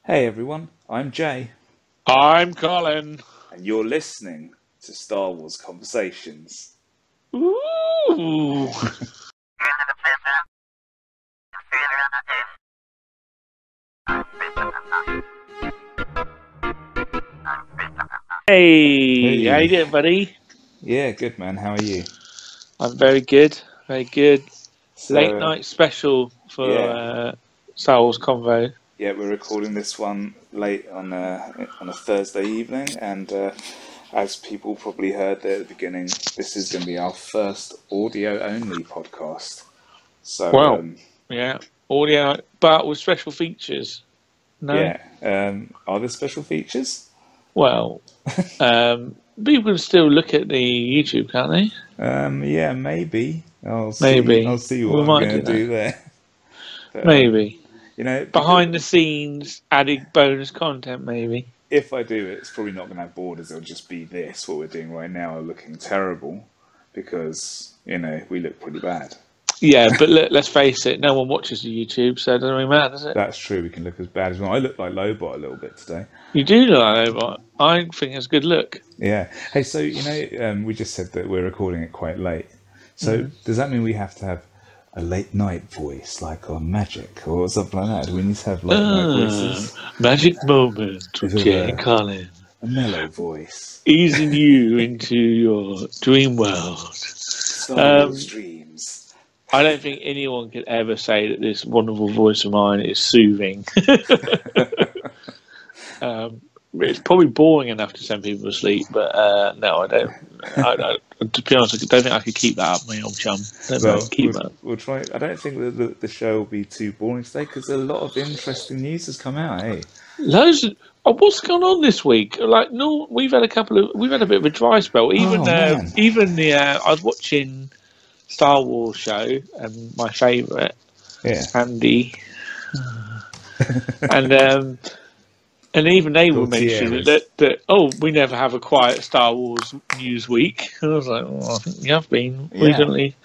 Hey everyone, I'm Jay, I'm Colin. and you're listening to Star Wars Conversations. Ooh. Hey, how you Hey, doing, buddy? yeah, good man, how are you? I'm very good, very good. Late So, night special for yeah, Star Wars Convo. yeah, we're recording this one late on a Thursday evening, and as people probably heard there at the beginning, this is going to be our first audio only podcast. So, Well, yeah, audio, but with special features. No, yeah, are there special features? well, people can still look at the YouTube, can't they? Yeah, maybe. I'll see. I'll Maybe see what we I'm might going do to that. do there. But, Maybe because behind the scenes, adding bonus content. Maybe. if I do it, it's probably not going to have borders. It'll just be this, what we're doing right now, looking terrible because, we look pretty bad. Yeah, but let's face it, no one watches the YouTube, so it doesn't really matter, does it? That's true, we can look as bad as well. I look like Lobot a little bit today. You do look like that, but I think it's a good look. Yeah. Hey, so, we just said that we're recording it quite late. So, Mm. does that mean we have to have a late night voice, like on Magic or something like that? Do we need to have late night voices? Magic moment Is with it Jay and Colin. a mellow voice? Easing you into your dream world. Star Wars dreams. I don't think anyone could ever say that this wonderful voice of mine is soothing. It's probably boring enough to send people to sleep, but no, I don't. To be honest, I don't think I could keep that up, my old chum. Don't think I Well, can keep that up. we'll try. I don't think that the show will be too boring today because a lot of interesting news has come out. Hey, Loads of, what's going on this week? Like, no, we've had a bit of a dry spell. oh man, Even the, I was watching Star Wars show and my favourite, yeah, Andy, and and even they were mentioning Gutierrez. that we never have a quiet Star Wars news week. And I was like, I think we have been Yeah. recently,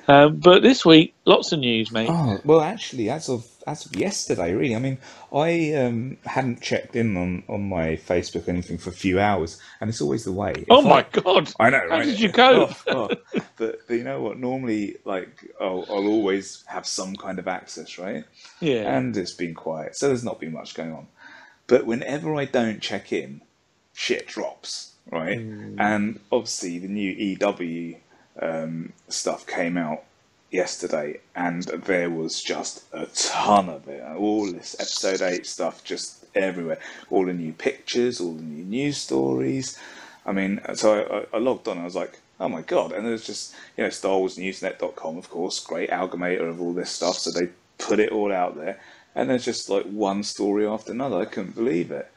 but this week lots of news, mate. Oh well, actually, as of yesterday, really. I mean, I hadn't checked in on my Facebook or anything for a few hours, and it's always the way. Oh my God, I know, how right? did you cope? But you know what? Normally, like, I'll always have some kind of access, right? Yeah. And it's been quiet, so there's not been much going on. But whenever I don't check in, shit drops, right? Mm. And obviously, the new EW stuff came out yesterday, and there was just a ton of it. All this episode 8 stuff just everywhere. All the new pictures, all the new news stories. I mean, so I logged on, and I was like, oh my god. And there's just, StarWarsNewsNet.com, of course, great amalgamator of all this stuff, so they put it all out there. And there's just like one story after another. I couldn't believe it.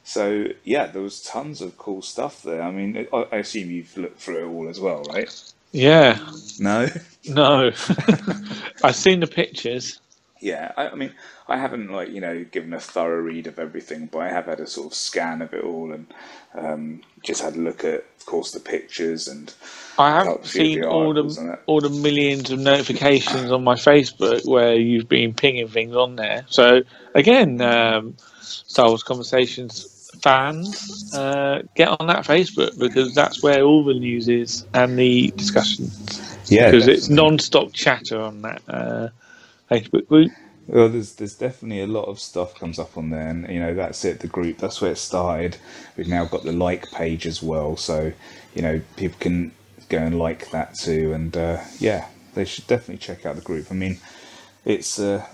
So yeah, there was tons of cool stuff there. I mean, I assume you've looked through it all as well, right? Yeah. No? No. I've seen the pictures. Yeah, I mean, I haven't given a thorough read of everything, but I have had a sort of scan of it all and just had a look at, of course, the pictures and I a haven't few of seen the articles and that. all the millions of notifications on my Facebook where you've been pinging things on there. So again, Star Wars Conversations fans, get on that Facebook because that's where all the news is and the discussion. Yeah, Because it's definitely. non-stop chatter on that Facebook group. Well, there's definitely a lot of stuff comes up on there, and that's it. The group, that's where it started. We've now got the like page as well, so people can go and like that too. And yeah, they should definitely check out the group. I mean, it's a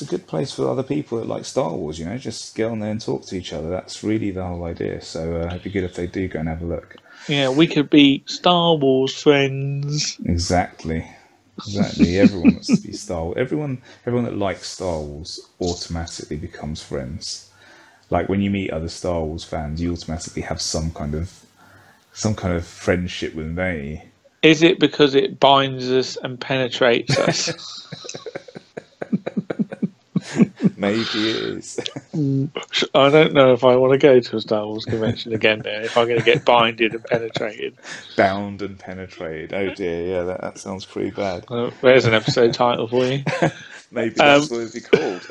good place for other people that like Star Wars. Just get on there and talk to each other. That's really the whole idea. So it'd be good if they do go and have a look. Yeah, we could be Star Wars friends. Exactly. Everyone wants to be Star Wars. Everyone that likes Star Wars automatically becomes friends. Like when you meet other Star Wars fans, you automatically have some kind of friendship with them, don't you? Is it because it binds us and penetrates us? Maybe it is. I don't know if I want to go to a Star Wars convention again now, if I'm going to get binded and penetrated. Bound and penetrated. Oh dear, yeah, that sounds pretty bad. There's an episode title for you. Maybe that's what it'd be called.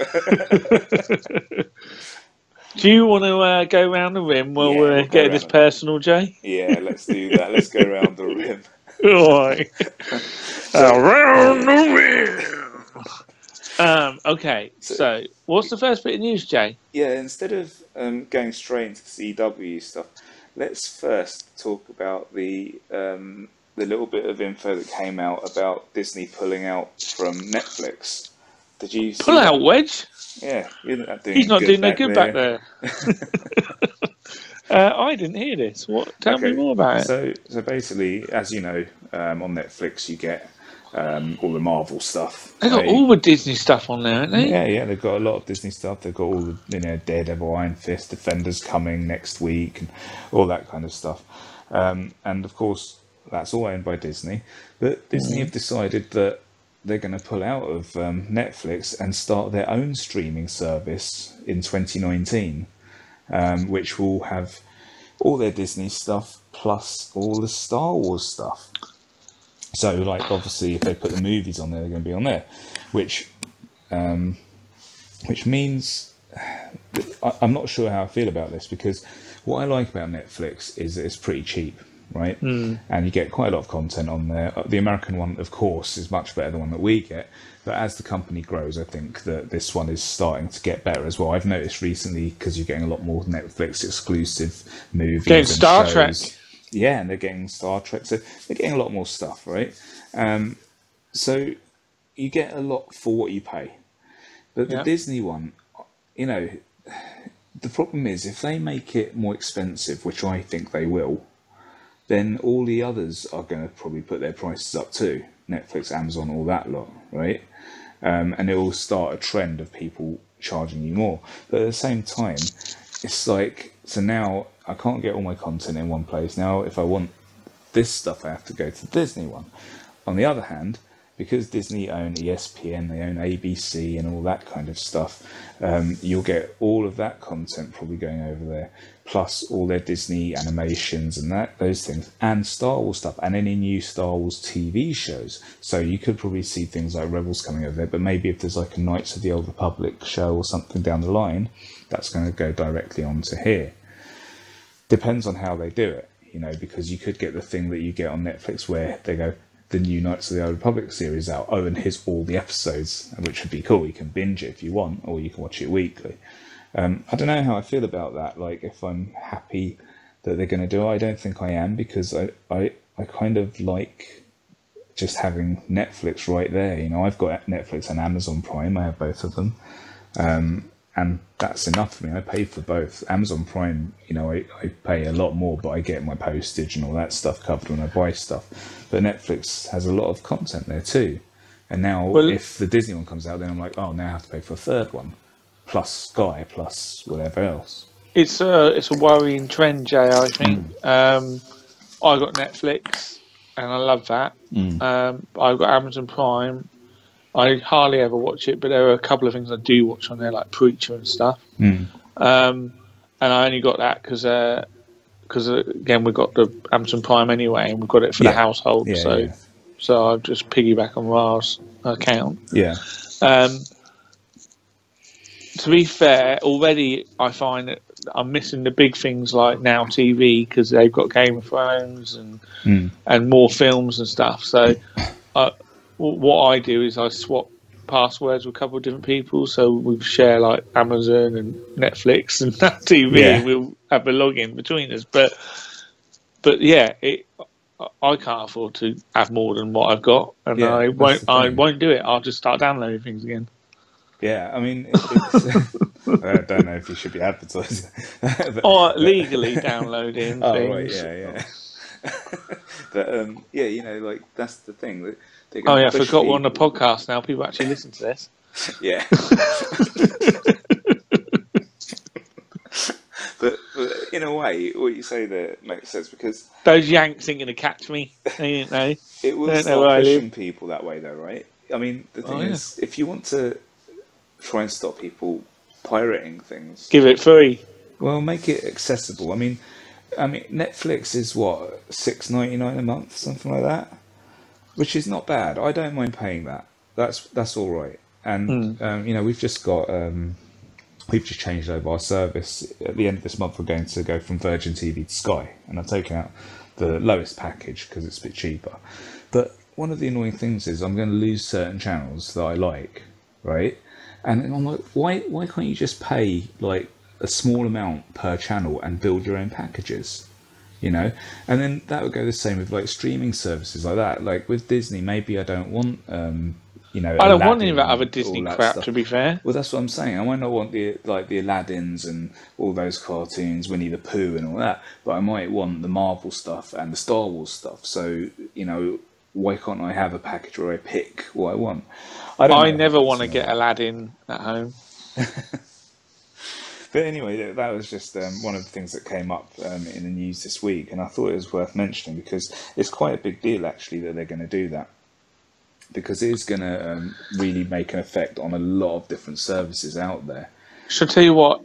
Do you want to go round the rim while Yeah, we're we'll go getting around this the rim. personal, Jay? Yeah, let's do that. Let's go around the rim. All right. So, Around the rim. Okay, so so what's the first bit of news, Jay? yeah, instead of going straight into the CW stuff, let's first talk about the little bit of info that came out about Disney pulling out from Netflix. Did you Pull see that? out, Wedge. Yeah, you're not He's doing not good doing no back good back there. there. I didn't hear this. What? Tell me Okay, more about it. so basically, as you know, on Netflix you get all the Marvel stuff. They got all the Disney stuff on there, haven't they? Yeah, they've got a lot of Disney stuff. They've got all the Daredevil, Iron Fist, Defenders coming next week, and all that kind of stuff. And of course, that's all owned by Disney. But Disney have decided that they're going to pull out of Netflix and start their own streaming service in 2019, which will have all their Disney stuff plus all the Star Wars stuff. So, like, obviously, if they put the movies on there, they're going to be on there, which means I'm not sure how I feel about this, because what I like about Netflix is that it's pretty cheap, right? And you get quite a lot of content on there. The American one, of course, is much better than the one that we get. But as the company grows, I think that this one is starting to get better as well. I've noticed recently, because you're getting a lot more Netflix exclusive movies Getting and Star shows. Trek. Yeah, and they're getting Star Trek, so they're getting a lot more stuff, right? So you get a lot for what you pay. But the Disney one, the problem is, if they make it more expensive, which I think they will, then all the others are going to probably put their prices up too. Netflix, Amazon, all that lot, right? And it will start a trend of people charging you more. But at the same time, it's like, so now I can't get all my content in one place. Now, if I want this stuff, I have to go to the Disney one. On the other hand, because Disney own ESPN, they own ABC and all that kind of stuff, you'll get all of that content probably going over there, plus all their Disney animations and those things, and Star Wars stuff, and any new Star Wars TV shows. So you could probably see things like Rebels coming over there, but maybe if there's like a Knights of the Old Republic show or something down the line, that's going to go directly onto here. Depends on how they do it, because you could get the thing that you get on Netflix where they go, the new Knights of the Old Republic series out. Oh, and here's all the episodes, which would be cool. You can binge it if you want, or you can watch it weekly. I don't know how I feel about that. Like, if I'm happy that they're going to do it, I don't think I am, because I kind of like just having Netflix right there. I've got Netflix and Amazon Prime. I have both of them. And that's enough for me. I pay for both. Amazon Prime, I pay a lot more, but I get my postage and all that stuff covered when I buy stuff. But Netflix has a lot of content there too. And now, if the Disney one comes out, then I'm like, oh, now I have to pay for a third one, plus Sky, plus whatever else. It's a worrying trend, Jay, I think. I got Netflix, and I love that. I've got Amazon Prime. I hardly ever watch it, but there are a couple of things I do watch on there, like Preacher and stuff. And I only got that because again, we've got the Amazon Prime anyway, and we've got it for the household. So I just piggyback on Ra's account. Yeah. To be fair, already I find that I'm missing the big things like Now TV, because they've got Game of Thrones and more films and stuff. So what I do is I swap passwords with a couple of different people, so we share like Amazon and Netflix and Now TV, and we'll have a login between us. But yeah, I can't afford to have more than what I've got, and I won't do it. I'll just start downloading things again. Yeah, I mean, I don't know if you should be advertising. Or legally downloading things. Right, yeah. But like, that's the thing. I forgot we're on the podcast now. People actually listen to this. Yeah. but in a way, what you say there makes sense, because those Yanks ain't going to catch me, ain't they? It will start pushing people that way, though, right? I mean, the thing is, if you want to try and stop people pirating things, give it free. Well, make it accessible. I mean, Netflix is what, $6.99 a month, something like that, which is not bad. I don't mind paying that. That's all right. And we've just got we've just changed over our service. At the end of this month, we're going to go from Virgin TV to Sky, and I've taken out the lowest package because it's a bit cheaper. But one of the annoying things is I'm going to lose certain channels that I like, right? And I'm like, why can't you just pay like a small amount per channel and build your own packages? You know, and then that would go the same with like streaming services like that. Like with Disney, maybe I don't want I don't want any of that other Disney crap, stuff. to be fair. Well, that's what I'm saying. I might not want the Aladdins and all those cartoons, Winnie the Pooh and all that, but I might want the Marvel stuff and the Star Wars stuff. So, why can't I have a package where I pick what I want? I never want to get Aladdin at home. But anyway, that was just one of the things that came up in the news this week, and I thought it was worth mentioning because it's quite a big deal, actually, that they're going to do that. Because it is going to really make an effect on a lot of different services out there. Should I tell you what?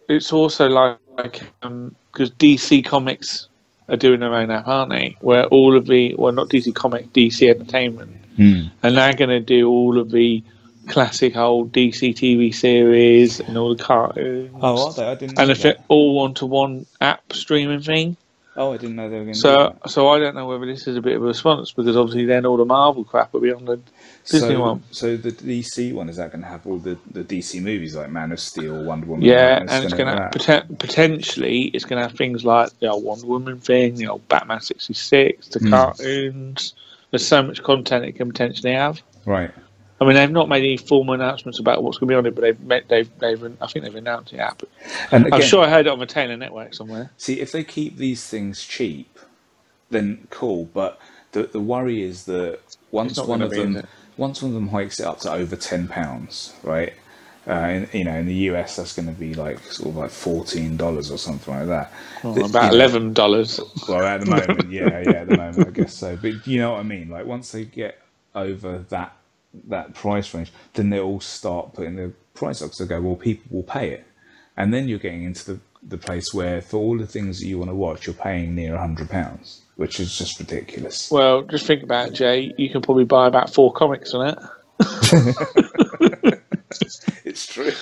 It's also like because DC Comics are doing their own app, aren't they? Where all of not DC Comics, DC Entertainment, and they're going to do all of the classic old DC TV series and all the cartoons. Oh, are they? I didn't know and if it all onto one app streaming thing. Oh, I didn't know they were going to do that. So I don't know whether this is a bit of a response because obviously then all the Marvel crap will be on the Disney one. So the DC one, is that going to have all the DC movies like Man of Steel, Wonder Woman? Yeah, and it's going to potentially it's going to have things like the old Wonder Woman thing, the old Batman 66, the cartoons. There's so much content it can potentially have. Right. I mean, they've not made any formal announcements about what's going to be on it, but I think they've announced the app. And again, I'm sure I heard it on the Taylor Network somewhere. See, if they keep these things cheap, then cool. But the worry is that once one of them hikes it up to over £10, right? In the US, that's going to be like sort of like $14 or something like that. About $11. Well, at the moment, at the moment, I guess so. But you know what I mean? Like once they get over that price range, then they'll all start putting the price up. So they go, well, people will pay it, and then you're getting into the place where for all the things that you want to watch, you're paying near £100, which is just ridiculous. Well, just think about it, Jay. You can probably buy about 4 comics on it. It's true.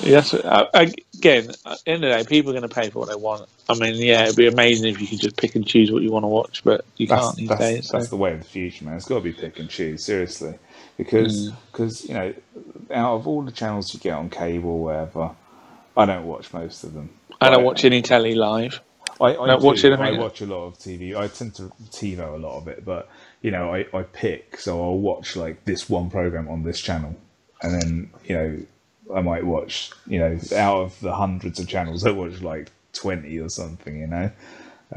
Yes. Again, at the end of the day, people are going to pay for what they want. I mean, yeah, it'd be amazing if you could just pick and choose what you want to watch, but you can't these days. That's the way of the future, man. It's got to be pick and choose, seriously, because out of all the channels you get on cable or whatever, I don't watch most of them. I don't watch any telly live. I watch a lot of TV. I tend to TiVo a lot of it, but I pick. So I'll watch like this one program on this channel, and then I might watch out of the hundreds of channels, I watch like 20 or something.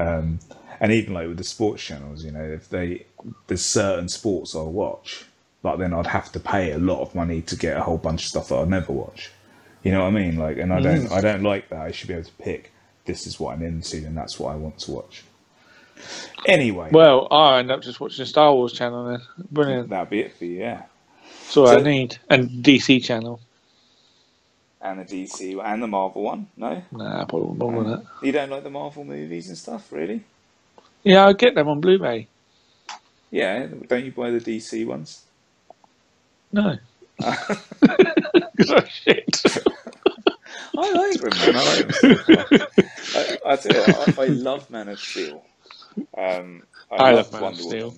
And even like with the sports channels, if there's certain sports I'll watch, but then I'd have to pay a lot of money to get a whole bunch of stuff that I'd never watch. You know what I mean? Like, and I don't like that. I should be able to pick. This is what I'm into, and that's what I want to watch. Anyway. Well, I end up just watching the Star Wars channel then. Brilliant. That'd be it for you, yeah. That's all I need. And DC channel. And the DC and the Marvel one, no? Nah, probably not with that. You don't like the Marvel movies and stuff, really? Yeah, I get them on Blu-ray. Yeah, don't you buy the DC ones? No. Because I'm shit. I like them, man. I like them. I tell you, I love Man of Steel. I love Man of Steel.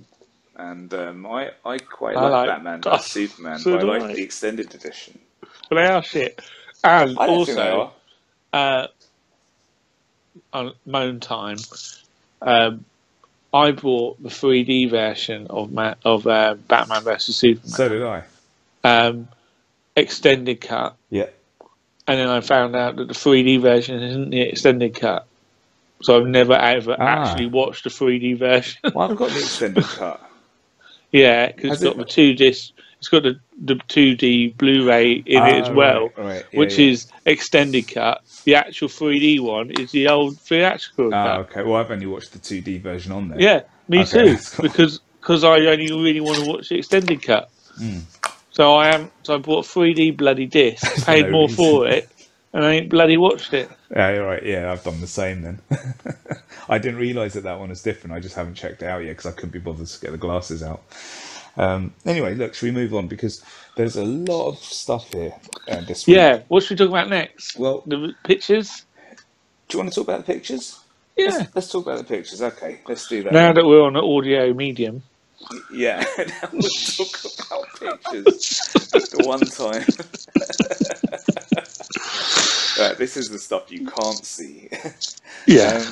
And I quite like Batman vs Superman, so but I like the extended edition. But they are shit. And also, on my own time, I bought the 3D version of Batman vs Superman. So did I. Extended cut. Yeah. And then I found out that the 3D version isn't the extended cut. So I've never ever actually watched the 3D version. Well, I've got the extended cut. Yeah, because it's got the 2 disc. It's got the 2D Blu-ray in it as well, right. Yeah, which is extended cut. The actual 3D one is the old theatrical cut. Okay. Well, I've only watched the 2D version on there. Yeah, me too. Because I only really want to watch the extended cut. So I bought a 3D bloody disc, paid more for it, and I ain't bloody watched it. Yeah, you're right. Yeah, I've done the same then. I didn't realise that one is different. I just haven't checked it out yet because I couldn't be bothered to get the glasses out. Anyway, look, should we move on? Because there's a lot of stuff here this week. Yeah, what should we talk about next? Well, The pictures? do you want to talk about the pictures? Yeah. Let's talk about the pictures. Okay, let's do that. Now that we're on an audio medium. Yeah, now we'll talk about pictures. The one time. This is the stuff you can't see. Yeah.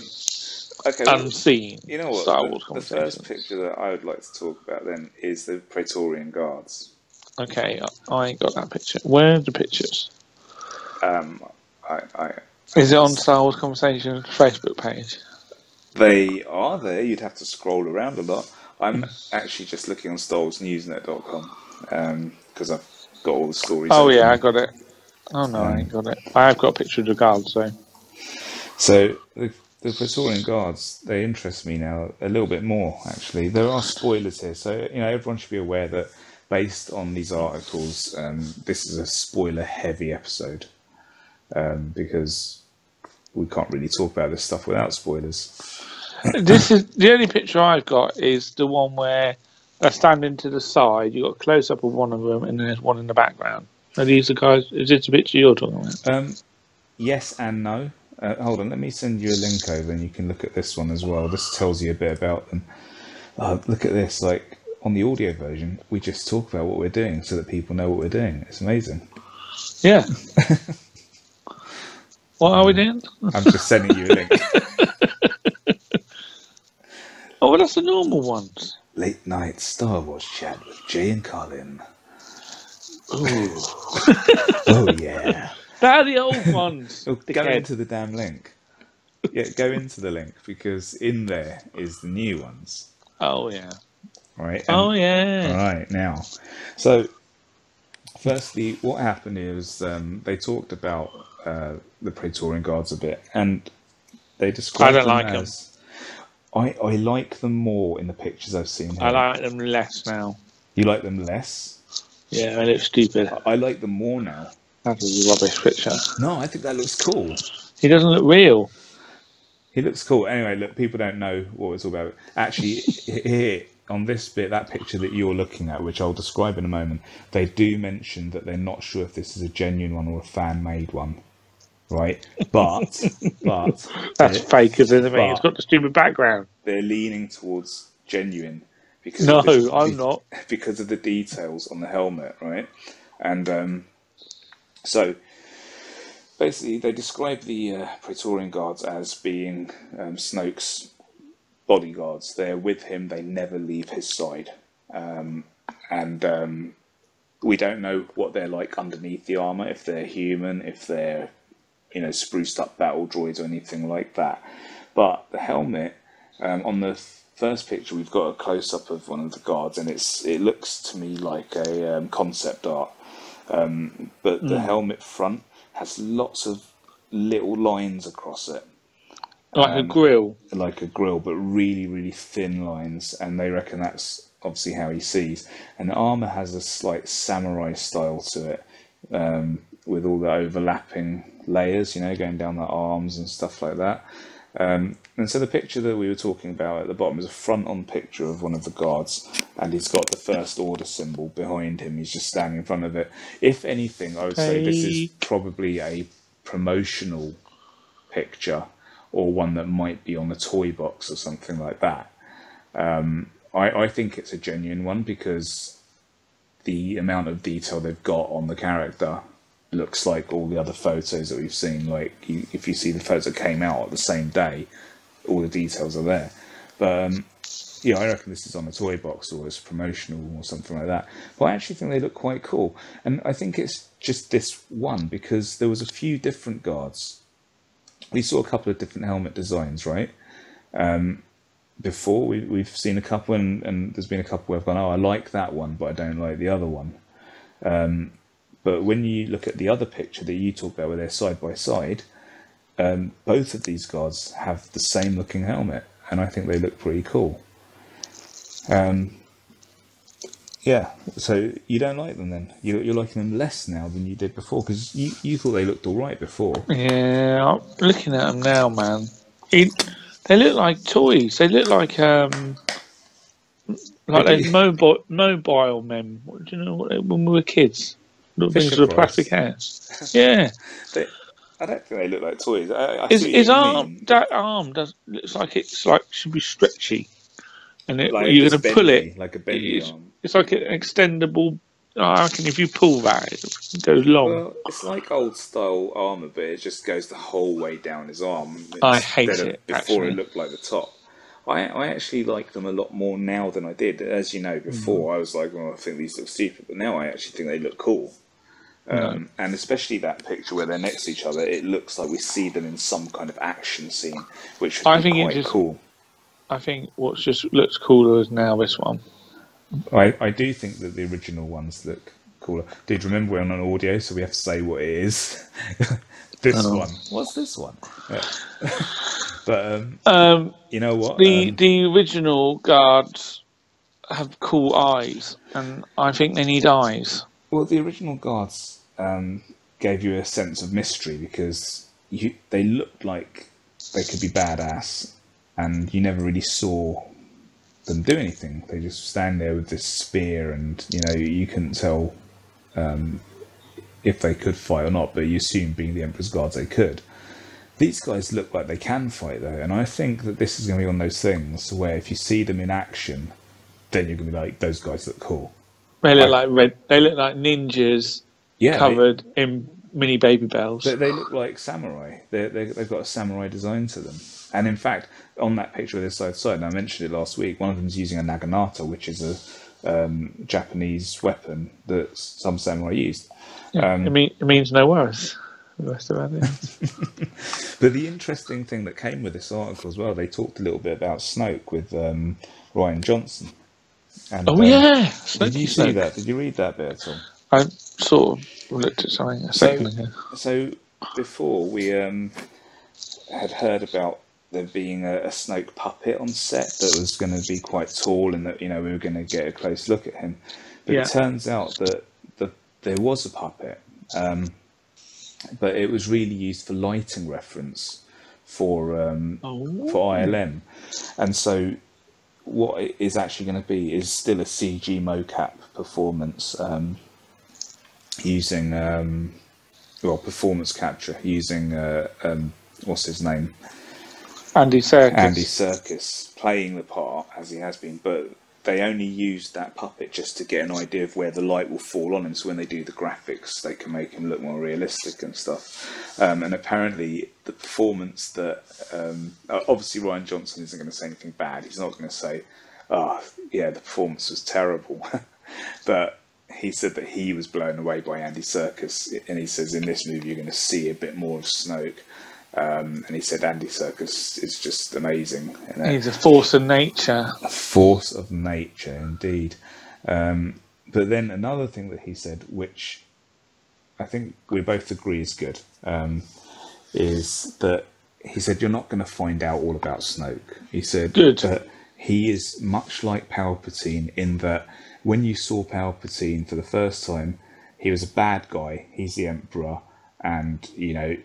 Okay. Unseen. You know what? Star Wars The first picture that I would like to talk about then is the Praetorian Guards. Okay, I ain't got that picture. Where are the pictures? Is it on Star Wars Conversations Facebook page? They are there. You'd have to scroll around a lot. I'm actually just looking on StarWarsNewsNet.com because I've got all the stories. Oh yeah, I got it. Oh no, I ain't got it. I have got a picture of the guards, though. So the Praetorian Guards, they interest me now a little bit more, actually. There are spoilers here, so everyone should be aware that based on these articles, this is a spoiler-heavy episode because we can't really talk about this stuff without spoilers. This is the only picture I've got is the one where they're standing to the side. You got a close up of one of them, and then there's one in the background. Are these the guys? Is this the picture you're talking about? Yes and no. Hold on, let me send you a link over, and you can look at this one as well. This tells you a bit about them. Look at this. Like on the audio version, we just talk about what we're doing so that people know what we're doing. It's amazing. Yeah. What are we doing? I'm just sending you a link. Oh, well, that's the normal ones. Late night Star Wars chat with Jay and Colin. Ooh. Oh yeah. They're the old ones. Go into the damn link. Yeah, go into the link because in there is the new ones. Oh yeah. Right. Oh yeah. Right now, so firstly, what happened is they talked about the Praetorian Guards a bit, and they described I don't like them. as. I like them more in the pictures I've seen here. I like them less now. You like them less? Yeah, they look stupid. I like them more now. That is a rubbish picture. No, I think that looks cool. He doesn't look real. He looks cool. Anyway, look, people don't know what it's all about. Actually, here on this bit, that picture that you're looking at, which I'll describe in a moment, they do mention that they're not sure if this is a genuine one or a fan-made one. Right, but that's fake, isn't it? It's got the stupid background. They're leaning towards genuine because I'm not because of the details on the helmet, right? And so basically, they describe the Praetorian Guards as being Snoke's bodyguards. They're with him; they never leave his side, and we don't know what they're like underneath the armor. If they're human, if they're spruced up battle droids or anything like that. But the helmet, on the first picture, we've got a close-up of one of the guards, and it looks to me like a concept art. But the helmet front has lots of little lines across it. Like a grill? Like a grill, but really, really thin lines, and they reckon that's obviously how he sees. And the armour has a slight samurai style to it, with all the overlapping layers, going down the arms and stuff like that. And so the picture that we were talking about at the bottom is a front-on picture of one of the guards, and he's got the First Order symbol behind him. He's just standing in front of it. If anything, I would say this is probably a promotional picture, or one that might be on a toy box or something like that. I think it's a genuine one because the amount of detail they've got on the character looks like all the other photos that we've seen. Like if you see the photos that came out at the same day, all the details are there. But I reckon this is on a toy box or it's promotional or something like that. But I actually think they look quite cool, and I think it's just this one because there was a few different guards. We saw a couple of different helmet designs, right? Before we've seen a couple, and there's been a couple where I've gone, oh, I like that one, but I don't like the other one. But when you look at the other picture that you talk about where they're side by side, both of these guards have the same looking helmet, and I think they look pretty cool. Yeah, so you don't like them then? You're liking them less now than you did before, because you thought they looked all right before. Yeah, I'm looking at them now, man. They look like toys. They look like like Maybe those mobile men. What, do you know what when we were kids? Little things Fisher with a plastic Price. hair. Yeah, I don't think they look like toys. I his see what his you arm mean. that arm does looks like it's like should be stretchy, and Like you're it's going to pull it. bendy, like a bendy It's arm. it's like an extendable. I reckon if you pull that, it goes long. Well, it's like old style armor, but it just goes the whole way down his arm I instead hate it of before it actually. looked like the top. I actually like them a lot more now than I did. As you know, before I was like, well, I think these look stupid, but now I actually think they look cool. No, And especially that picture where they're next to each other, it looks like we see them in some kind of action scene, which would I be think it quite just. cool. I think what just looks cooler is now this one. I do think that the original ones look cooler. Dude, remember we're on an audio, so we have to say what it is. This one. What's this one? Yeah. But you know what? The original guards have cool eyes, and I think they need eyes. Well, the original guards gave you a sense of mystery because they looked like they could be badass, and you never really saw them do anything. They just stand there with this spear, and you couldn't tell if they could fight or not. But you assume, being the Emperor's guards, they could. These guys look like they can fight, though, and I think that this is going to be one of those things where if you see them in action, then you're going to be like, those guys look cool. They look like red. They look like ninjas covered in mini baby bells. They look like samurai. They've got a samurai design to them. And in fact, on that picture of this side to side, and I mentioned it last week, one of them is using a naginata, which is a Japanese weapon that some samurai used. Yeah, it means no worries. The rest of it. But the interesting thing that came with this article as well, they talked a little bit about Snoke with Ryan Johnson. And, yeah. Did you see that? Did you read that bit at all? I sort of looked at something a second ago. So before we had heard about there being a Snoke puppet on set that was going to be quite tall, and that we were going to get a close look at him. But it turns out that there was a puppet, but it was really used for lighting reference for ILM, and so what it is actually going to be is still a CG mocap performance using performance capture using what's his name, Andy Serkis. Andy Serkis playing the part as he has been, but they only used that puppet just to get an idea of where the light will fall on him, so when they do the graphics they can make him look more realistic and stuff. And apparently the performance that obviously Ryan Johnson isn't going to say anything bad. He's not going to say, oh yeah, the performance was terrible. But he said that he was blown away by Andy Serkis, and he says in this movie you're going to see a bit more of Snoke. And he said Andy Serkis is just amazing. He's a force of nature. A force of nature, indeed. But then another thing that he said, which I think we both agree is good, is that he said you're not going to find out all about Snoke. He said that he is much like Palpatine in that when you saw Palpatine for the first time, he was a bad guy. He's the Emperor. And you know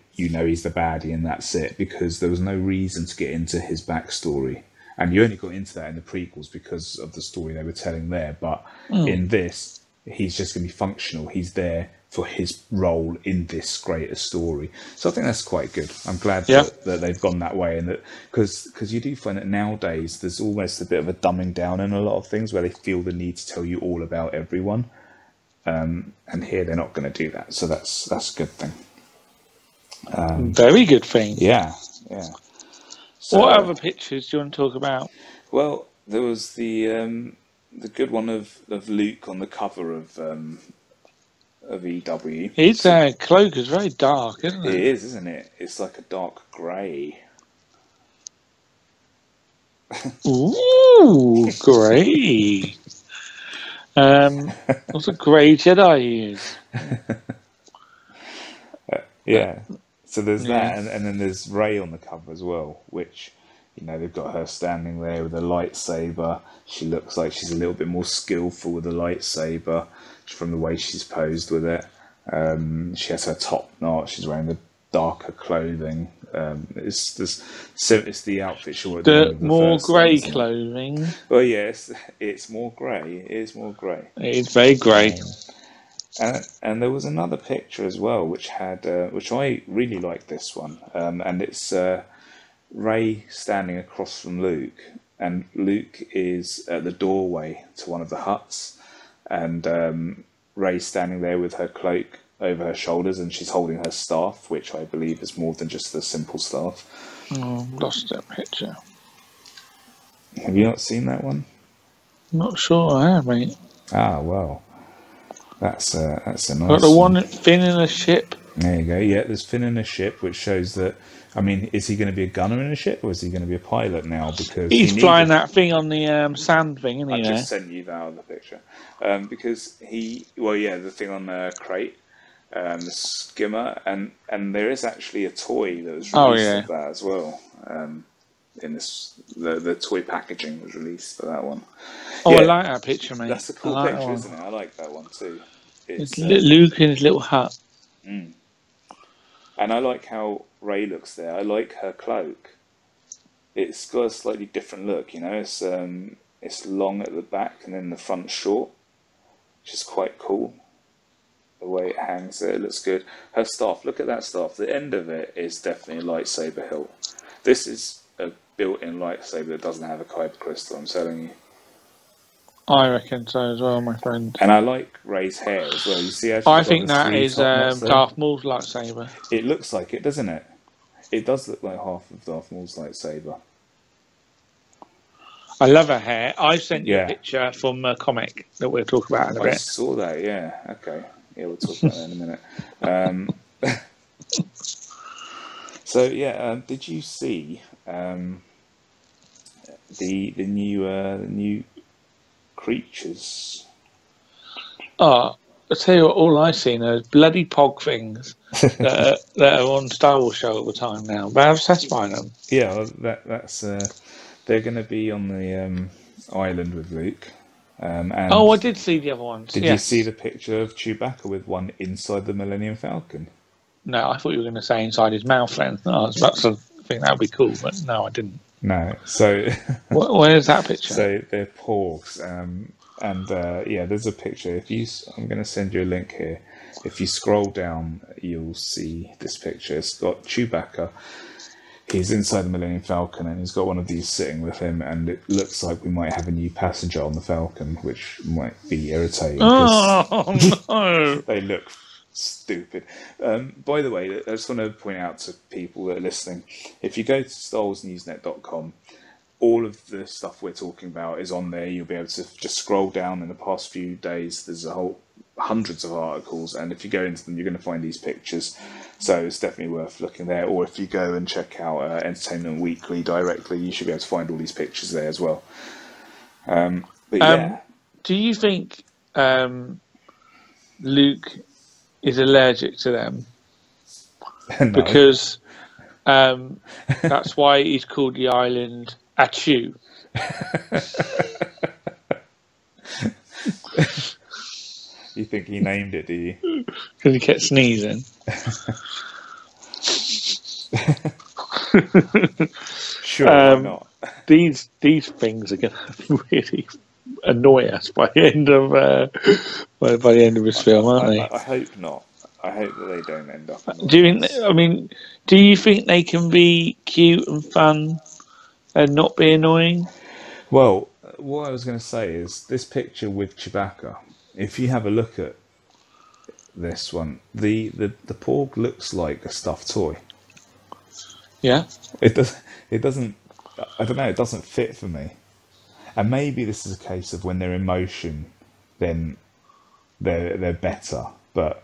he's the baddie, and that's it, because there was no reason to get into his backstory, and you only got into that in the prequels because of the story they were telling there. But in this, he's just going to be functional. He's there for his role in this greater story. So I think that's quite good. I'm glad that they've gone that way, and that because you do find that nowadays there's almost a bit of a dumbing down in a lot of things where they feel the need to tell you all about everyone. And here they're not going to do that, so that's a good thing. Very good thing. Yeah. So, what other pictures do you want to talk about? Well, there was the good one of Luke on the cover of EW. His cloak is very dark, isn't it? It is, isn't it? It's like a dark grey. Ooh, grey. What's a grey Jedi he is? Yeah. So there's that, and then there's Rey on the cover as well, which, they've got her standing there with a lightsaber. She looks like she's a little bit more skillful with a lightsaber from the way she's posed with it. She has her top knot. She's wearing the darker clothing It's the outfit she wore at the end The of the more first one, grey isn't it? clothing. Well, yes, it's more grey. It is more grey. It is very grey. And there was another picture as well, which had which I really liked this one, and it's Ray standing across from Luke, and Luke is at the doorway to one of the huts, and Ray's standing there with her cloak over her shoulders, and she's holding her staff, which I believe is more than just a simple staff. Oh, lost that picture. Have you not seen that one? Not sure I have, mate. Ah, well, that's a nice Got the one Finn in a ship. There you go. Yeah, there's Finn in a ship, which shows that. I mean, is he going to be a gunner in a ship, or is he going to be a pilot now? Because he's flying that thing on the sand thing, isn't he? I just sent you that other picture. Because the thing on the crate, the skimmer, and there is actually a toy that was released of that as well. In this, the toy packaging was released for that one. Oh, yeah, I like that picture, mate. That's a cool picture, isn't it? I like that one too. It's Luke in his little hut. Mm. And I like how Ray looks there. I like her cloak. It's got a slightly different look, you know. It's long at the back and then the front short, which is quite cool. The way it hangs there, it looks good. Her staff, look at that staff. The end of it is definitely a lightsaber hilt. This is a built-in lightsaber that doesn't have a kyber crystal, I'm telling you. I reckon so as well, my friend. And I like Ray's hair as well. You see how I think that is Darth Maul's lightsaber. It looks like it, doesn't it? It does look like half of Darth Maul's lightsaber. I love her hair. I sent you a picture from a comic that we'll talk about in a bit. I saw that, yeah. Okay. Yeah, we'll talk about that in a minute. So, did you see the new creatures? Oh, I tell you what, all I've seen are bloody pog things that are on Star Wars show all the time now. But I'm satisfying them. Yeah, well, that's they're going to be on the island with Luke. And I did see the other ones. Did you see the picture of Chewbacca with one inside the Millennium Falcon? No, I thought you were going to say inside his mouth then. I was about to think that would be cool, but no, I didn't. No, so... Where's that picture? So they're porgs, there's a picture. I'm going to send you a link here. If you scroll down, you'll see this picture. It's got Chewbacca. He's inside the Millennium Falcon, and he's got one of these sitting with him, and it looks like we might have a new passenger on the Falcon, which might be irritating. Oh, no! They look stupid. By the way, I just want to point out to people that are listening, if you go to StarWarsNewsNet.com, all of the stuff we're talking about is on there. You'll be able to just scroll down. In the past few days, there's hundreds of articles, and if you go into them, you're going to find these pictures. So it's definitely worth looking there. Or if you go and check out Entertainment Weekly directly, you should be able to find all these pictures there as well. Do you think Luke is allergic to them? No. Because that's why he's called the island Achu. You think he named it, do you? Because he kept sneezing. Sure, why not? These things are going to really annoy us by the end of this film, aren't they? I hope not. I hope that they don't end up. Do you think they can be cute and fun and not be annoying? Well, what I was going to say is this picture with Chewbacca. If you have a look at this one, the porg looks like a stuffed toy. Yeah. It doesn't. I don't know. It doesn't fit for me. And maybe this is a case of when they're in motion, then they're better. But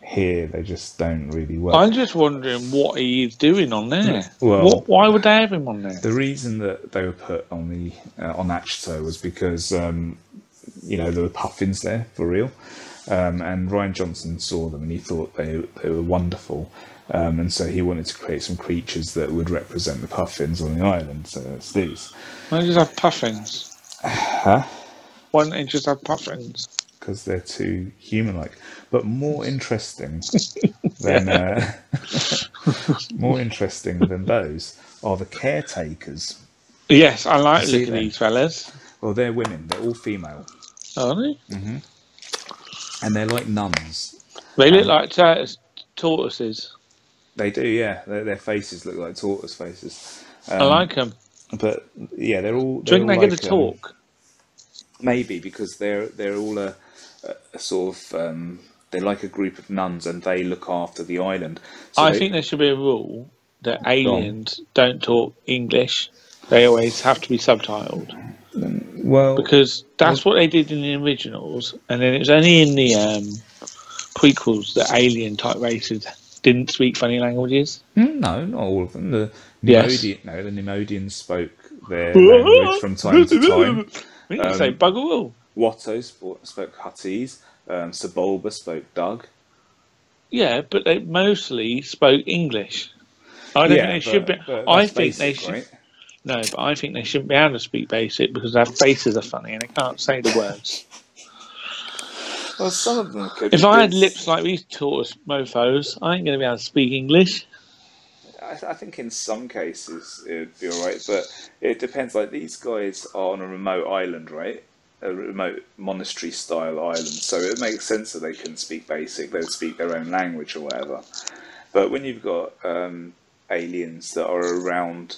here they just don't really work. I'm just wondering what he's doing on there. Well, why would they have him on there? The reason that they were put on the on Achto was because there were puffins there for real, and Rian Johnson saw them and he thought they were wonderful, and so he wanted to create some creatures that would represent the puffins on the island. So it's these. Why don't they just have puffins? Huh? Why don't they just have puffins? Because they're too human-like, but more interesting than More interesting than those are the caretakers. Yes, I like You see looking at them? these fellas. Well, they're women. They're all female, Are they? and they're like nuns. They look And like tortoises. they do, yeah. Their faces look like tortoise faces. I like them. But yeah, they're all Do you think they like get to talk? maybe because they're all a sort of they're like a group of nuns, and they look after the island. So I think there should be a rule that Go on. aliens don't talk English. They always have to be subtitled. well, Because that's what they did in the originals, and then it was only in the prequels that alien type races didn't speak funny languages. no, not all of them. The Yes. the Nemodians spoke their language from time to time. We didn't say bugger all. Watto spoke Huttese. Sebulba spoke Doug. Yeah, but they mostly spoke English. I don't think they should be. but I that's think they basic, should. right? No, but I think they shouldn't be able to speak basic because their faces are funny and they can't say the words. Well, some of them could. If I had lips like these tortoise mofos, I ain't going to be able to speak English. I think in some cases it would be alright, but it depends. Like these guys are on a remote island, right? A remote monastery-style island, so it makes sense that they couldn't speak basic. They would speak their own language or whatever. But when you've got aliens that are around,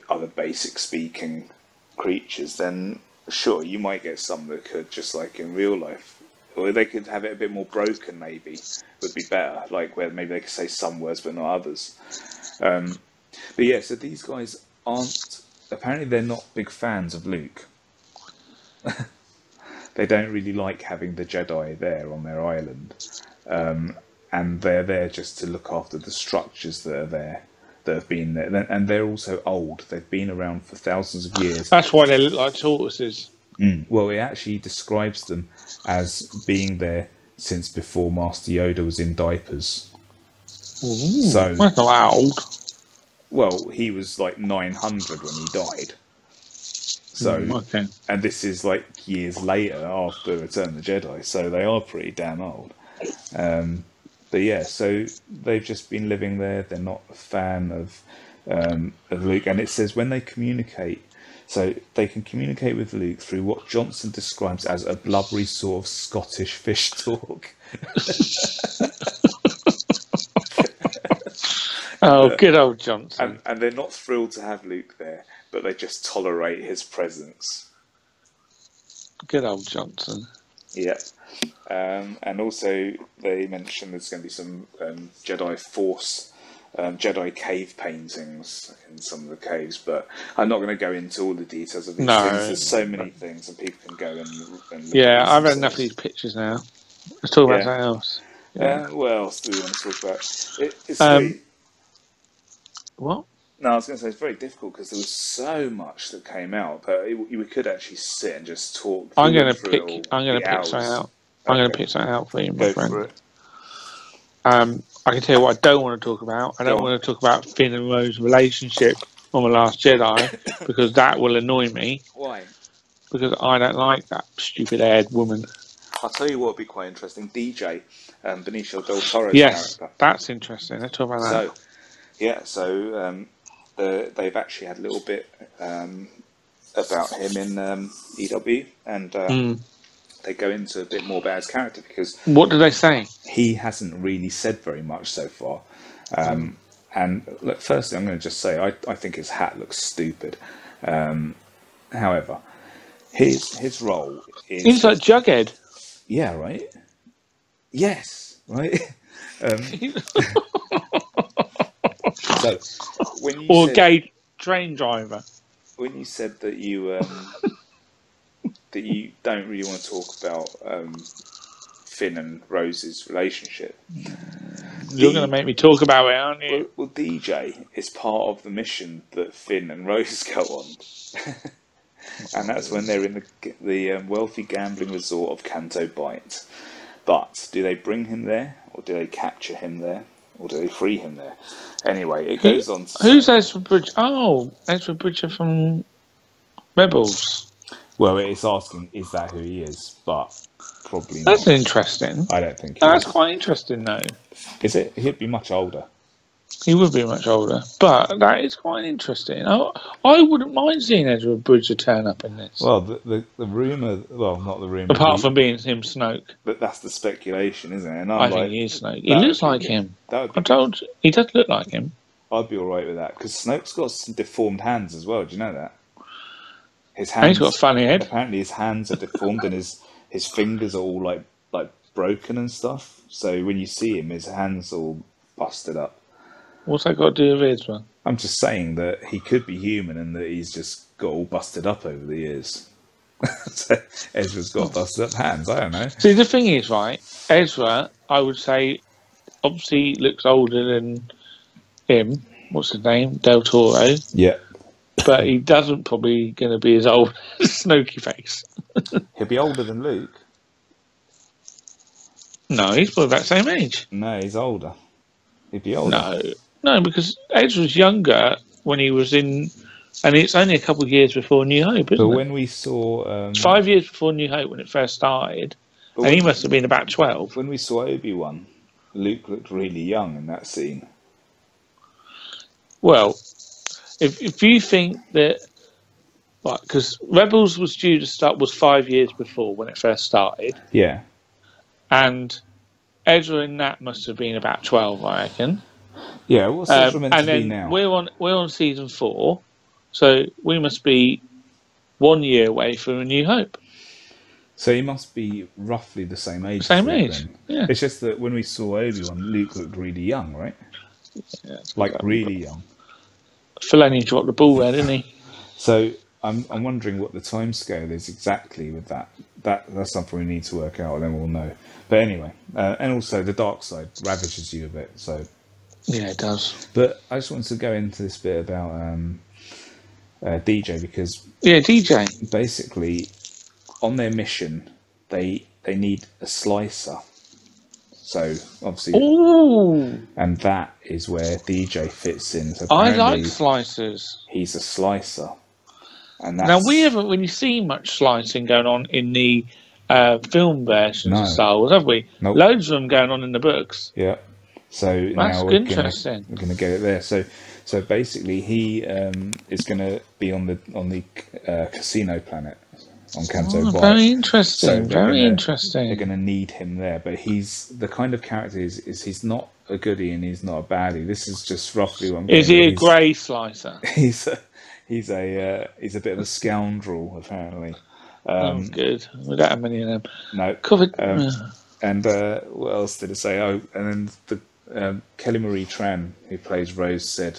other basic-speaking creatures, then sure, you might get some that could, just like in real life. Or they could have it a bit more broken, maybe, would be better. Like, where maybe they could say some words but not others. But yeah, so these guys apparently they're not big fans of Luke. They don't really like having the Jedi there on their island. And they're there just to look after the structures that are there, that have been there. And they're also old. They've been around for thousands of years. That's why they look like tortoises. Well, it actually describes them as being there since before Master Yoda was in diapers. Ooh, So, that's not old. well, he was like 900 when he died. So, Okay. and this is like years later after Return of the Jedi, so they are pretty damn old. But yeah, so they've just been living there. They're not a fan of Luke, and it says when they communicate, so they can communicate with Luke through what Johnson describes as a blubbery sort of Scottish fish talk. Oh, good old Johnson. And they're not thrilled to have Luke there, but they just tolerate his presence. Good old Johnson. Yeah. And also they mentioned there's going to be some Jedi Force, Jedi cave paintings in some of the caves, but I'm not going to go into all the details of these things. There's so many things, and people can go and look Yeah, at I've had enough of these pictures now. Let's talk about something else. What else do we want to talk about? It's What? No, I was going to say it's very difficult because there was so much that came out, but we could actually sit and just talk. I'm going to pick something out. I'm going to pick something out for you, my friend. For it. I can tell you what I don't want to talk about. I don't want to talk about Finn and Rose's relationship on The Last Jedi because that will annoy me. Why? Because I don't like that stupid-haired woman. I'll tell you what would be quite interesting. DJ, Benicio del Toro's character. That's interesting. Let's talk about that. So they've actually had a little bit about him in EW, and they go into a bit more about his character because... What do they say? He hasn't really said very much so far. And look, firstly, I'm going to just say I think his hat looks stupid. However, his role is... He's like Jughead. Yeah, right? Yes, right? So, when you or said, gay train driver. When you said that you that you don't really want to talk about Finn and Rose's relationship, you're going to make me talk about it, aren't you? Well, DJ is part of the mission that Finn and Rose go on, and that's when they're in the wealthy gambling resort of Canto Bight. But do they bring him there, or do they capture him there? Or do they free him there? Anyway, it goes on to... Who's Ezra Bridger? Oh, Ezra Bridger from Rebels. Well, it's asking, is that who he is? But probably not. That's interesting. I don't think That's quite interesting, though. Is it? He'd be much older. He would be much older, but that is quite interesting. I wouldn't mind seeing Ezra Bridger turn up in this. Well, the rumor, well, not the rumor, Apart from being him Snoke. but that's the speculation, isn't it? And I think he is Snoke. He looks like him. I told you, he does look like him. I'd be alright with that, because Snoke's got some deformed hands as well, do you know that? His And hands, he's got a funny head. apparently his hands are deformed and his fingers are all like broken and stuff. So when you see him, his hands are all busted up. What's that got to do with Ezra? I'm just saying that he could be human and that he's just got all busted up over the years. So Ezra's got busted up hands, I don't know. See, the thing is, right, Ezra, I would say, obviously looks older than him. What's his name? Del Toro. Yeah. But he doesn't probably going to be as old as Snooky Face. He'll be older than Luke. No, he's probably about the same age. No, he's older. He'd be older. No, because Ezra's younger when he was in, and it's only a couple of years before New Hope, isn't it? But when we saw... It's 5 years before New Hope when it first started, and he must have been about 12. When we saw Obi-Wan, Luke looked really young in that scene. Well, if you think that... Right, because Rebels was due to start, was 5 years before when it first started. Yeah. And Ezra in that must have been about 12, I reckon. Yeah, what's Ezra meant to be now? We're on season 4, so we must be 1 year away from A New Hope. So he must be roughly the same age. Same age, yeah. It's just that when we saw Obi-Wan, Luke looked really young, right? Yeah, like really young. Filoni dropped the ball there, didn't he? So I'm wondering what the timescale is exactly with that. That's something we need to work out, and then we'll know. But anyway, and also the dark side ravages you a bit, so... Yeah, it does. But I just wanted to go into this bit about DJ, because... Yeah, DJ. Basically, on their mission, they need a slicer. So, obviously... Ooh! And that is where DJ fits in. So I like slicers. He's a slicer. And that's... Now, we haven't really seen much slicing going on in the film versions of Star Wars, have we? Nope. Loads of them going on in the books. Yeah. So that's now we're going to get it there. So basically, he is going to be on the casino planet on Canto Bight. Very interesting. So very interesting. They're going to need him there, but he's the kind of character is he's not a goodie and he's not a baddie. This is just roughly what I'm getting. Is he a grey slicer? He's a bit of a scoundrel, apparently. Good. We don't have many of them. No. Covered. And what else did it say? Oh, and then the Kelly Marie Tran, who plays Rose, said,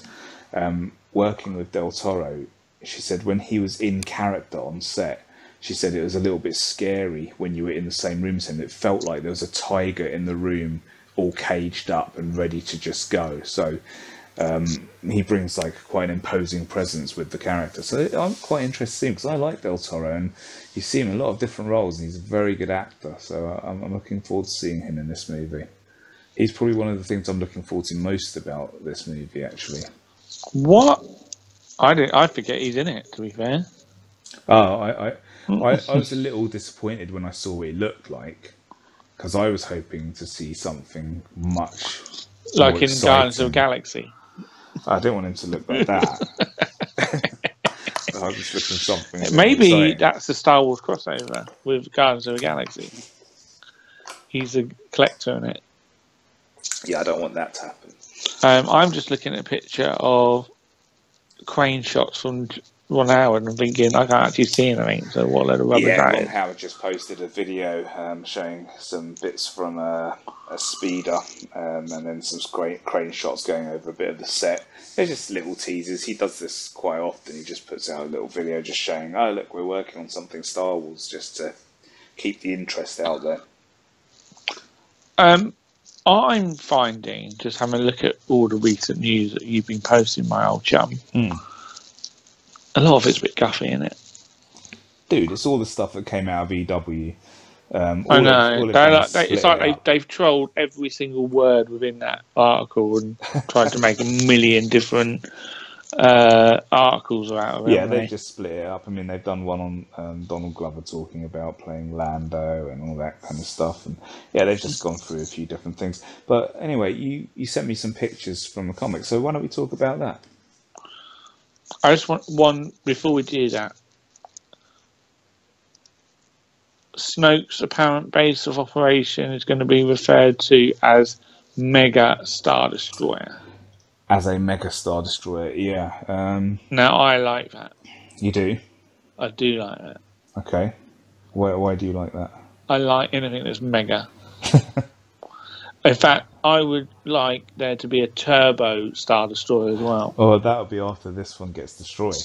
working with Del Toro, she said when he was in character on set, she said it was a little bit scary when you were in the same room as him. It felt like there was a tiger in the room, all caged up and ready to just go. So he brings like quite an imposing presence with the character. So I'm quite interested in him because I like Del Toro and you see him in a lot of different roles and he's a very good actor. So I'm looking forward to seeing him in this movie. He's probably one of the things I'm looking forward to most about this movie, actually. What? I forget he's in it, to be fair. Oh, I was a little disappointed when I saw what it looked like because I was hoping to see something much like in Guardians of the Galaxy. I didn't want him to look like that. I was just looking for something. Maybe that's the Star Wars crossover with Guardians of the Galaxy. He's a collector in it. Yeah, I don't want that to happen. I'm just looking at a picture of crane shots from Ron Howard and I'm thinking I can't actually see anything, so what a load of rubbish that is. Ron Howard just posted a video showing some bits from a speeder and then some great crane shots going over a bit of the set. They're just little teasers. He does this quite often. He just puts out a little video just showing, oh look, we're working on something Star Wars, just to keep the interest out there. I'm finding, just having a look at all the recent news that you've been posting, my old chum, a lot of it's a bit guffy, isn't it? Dude, it's all the stuff that came out of EW. I know. It's like they've trolled every single word within that article and tried to make a million different articles are out of it. Yeah, Haven't they've they? just split it up. I mean, they've done one on Donald Glover talking about playing Lando and all that kind of stuff. And yeah, they've just gone through a few different things. But anyway, you sent me some pictures from the comic, so why don't we talk about that? I just want one before we do that. Snoke's apparent base of operation is going to be referred to as Mega Star Destroyer. As a Mega Star Destroyer, yeah. Now, I like that. You do? I do like that. Okay. Why do you like that? I like anything that's mega. In fact, I would like there to be a turbo Star Destroyer as well. Oh, that'll be after this one gets destroyed.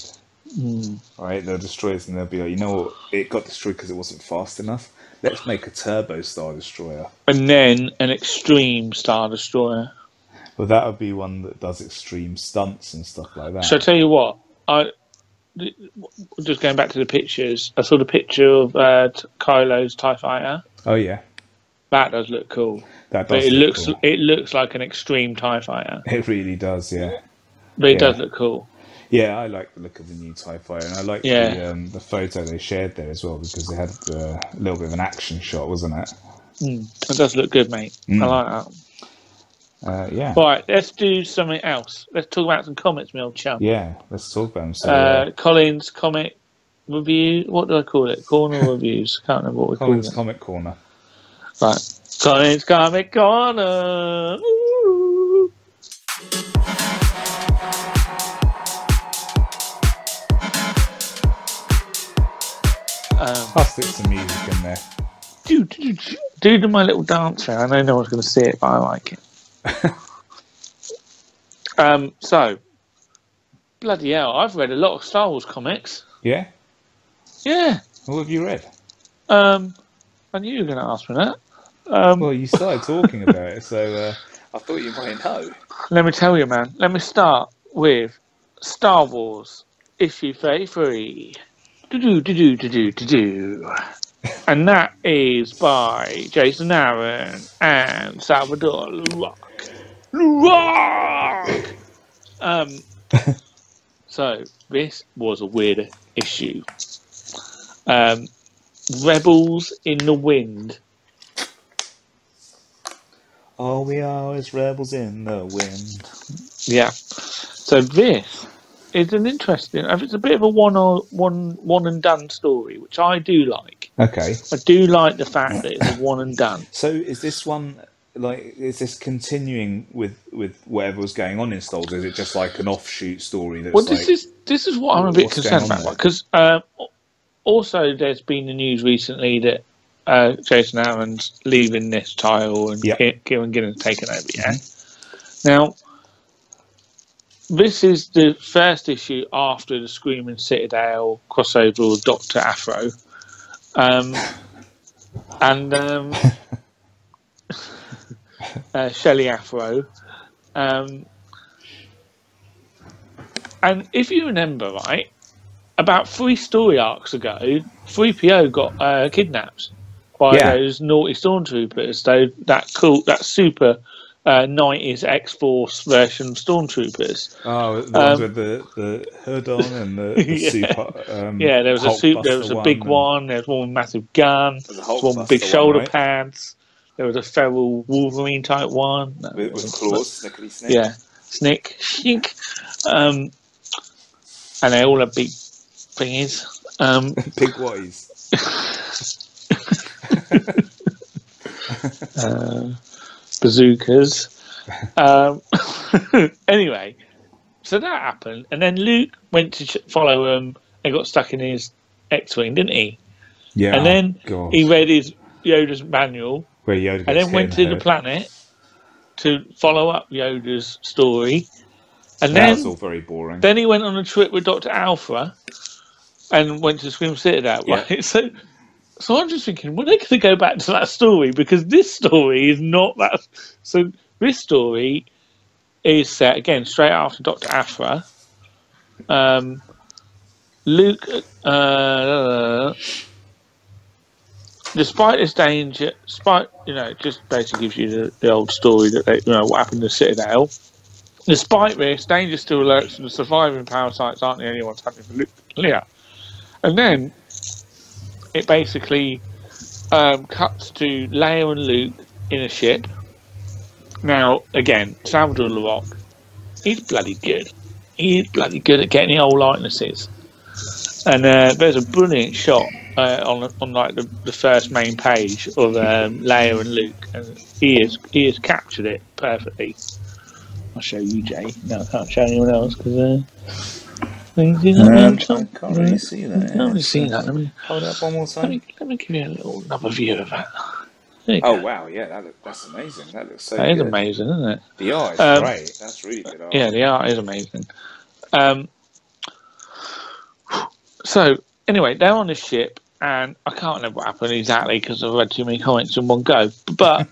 Mm. Right, they'll destroy it and they'll be like, you know what, it got destroyed because it wasn't fast enough. Let's make a turbo Star Destroyer. And then an extreme Star Destroyer. Well, that would be one that does extreme stunts and stuff like that. So I tell you what, just going back to the pictures, I saw the picture of Kylo's TIE Fighter. Oh yeah, that does look cool. That does. But it looks like an extreme TIE Fighter. It really does, yeah. But it does look cool. Yeah, I like the look of the new TIE Fighter, and I like the photo they shared there as well, because they had a little bit of an action shot, wasn't it? It does look good, mate. I like that. Yeah. Right, let's do something else. Let's talk about some comics, my old chum. Yeah, let's talk about them. So, Colin's comic review. What do I call it? Corner reviews. Can't remember what we call it. Colin's Comic Corner. Right. Colin's Comic Corner. Ooh. I'll stick some music in there. Do my little dance there. I know no one's going to see it, but I like it. So, bloody hell, I've read a lot of Star Wars comics. Yeah? Yeah. What have you read? I knew you were going to ask me that. Well, you started talking about it, so I thought you might know. Let me tell you, man. Let me start with Star Wars issue 33. And that is by Jason Aaron and Salvador Lurock. So this was a weird issue. Rebels in the Wind. All we are is rebels in the wind. Yeah. So this is an interesting. It's a bit of a one and done story, which I do like. Okay. I do like the fact that it's a one and done. So is this one is this continuing with whatever was going on in Star Wars? Is it just like an offshoot story? That's this is what I'm a bit concerned about, because also there's been the news recently that Jason Aaron's leaving this title and Kieran Gillen's taken over. Yeah. Now, this is the first issue after the Screaming Citadel crossover with Dr. Afro. Shelley Afro. And if you remember, right, about 3 story arcs ago, 3PO got kidnapped by those naughty stormtroopers. So that super 90s X-Force version stormtroopers. Oh, the ones with the hood on and the super. There was there was a big one. There was one with a massive gun. There was one with big shoulder pads. There was a feral Wolverine type one. With claws, snickety snick. Yeah, snick, shink. And they all have big thingies. Big wise. Bazookas. Anyway, so that happened, and then Luke went to follow him and got stuck in his X-wing, didn't he? Yeah. And then he read his Yoda's manual, where Yoda and then went to the planet to follow up Yoda's story. And then that's all very boring. Then he went on a trip with Dr. Alpha and went to Scream Citadel. Right? Yeah. So I'm just thinking, well, they're going to go back to that story, because this story is not that. So this story is set again straight after Dr. Afra. Luke, despite his danger, just basically gives you the old story that what happened to Citadel. Despite this, danger still alerts and the surviving parasites aren't the only ones hunting for Leah. And then it basically cuts to Leia and Luke in a ship. Now, again, Salvador LaRock, he's bloody good. He's bloody good at getting the old likenesses. And there's a brilliant shot on like the first main page of Leia and Luke, and he has captured it perfectly. I'll show you, Jay. No, I can't show anyone else because I can't really see that. I can't really see that. Let me hold up one more time. Let me give you another view of that. Oh wow, yeah, that's amazing. That looks so good. That is amazing, isn't it? The art is great. That's really good art. Yeah, the art is amazing. So anyway, they're on this ship, and I can't remember what happened exactly because I've read too many comments in one go. But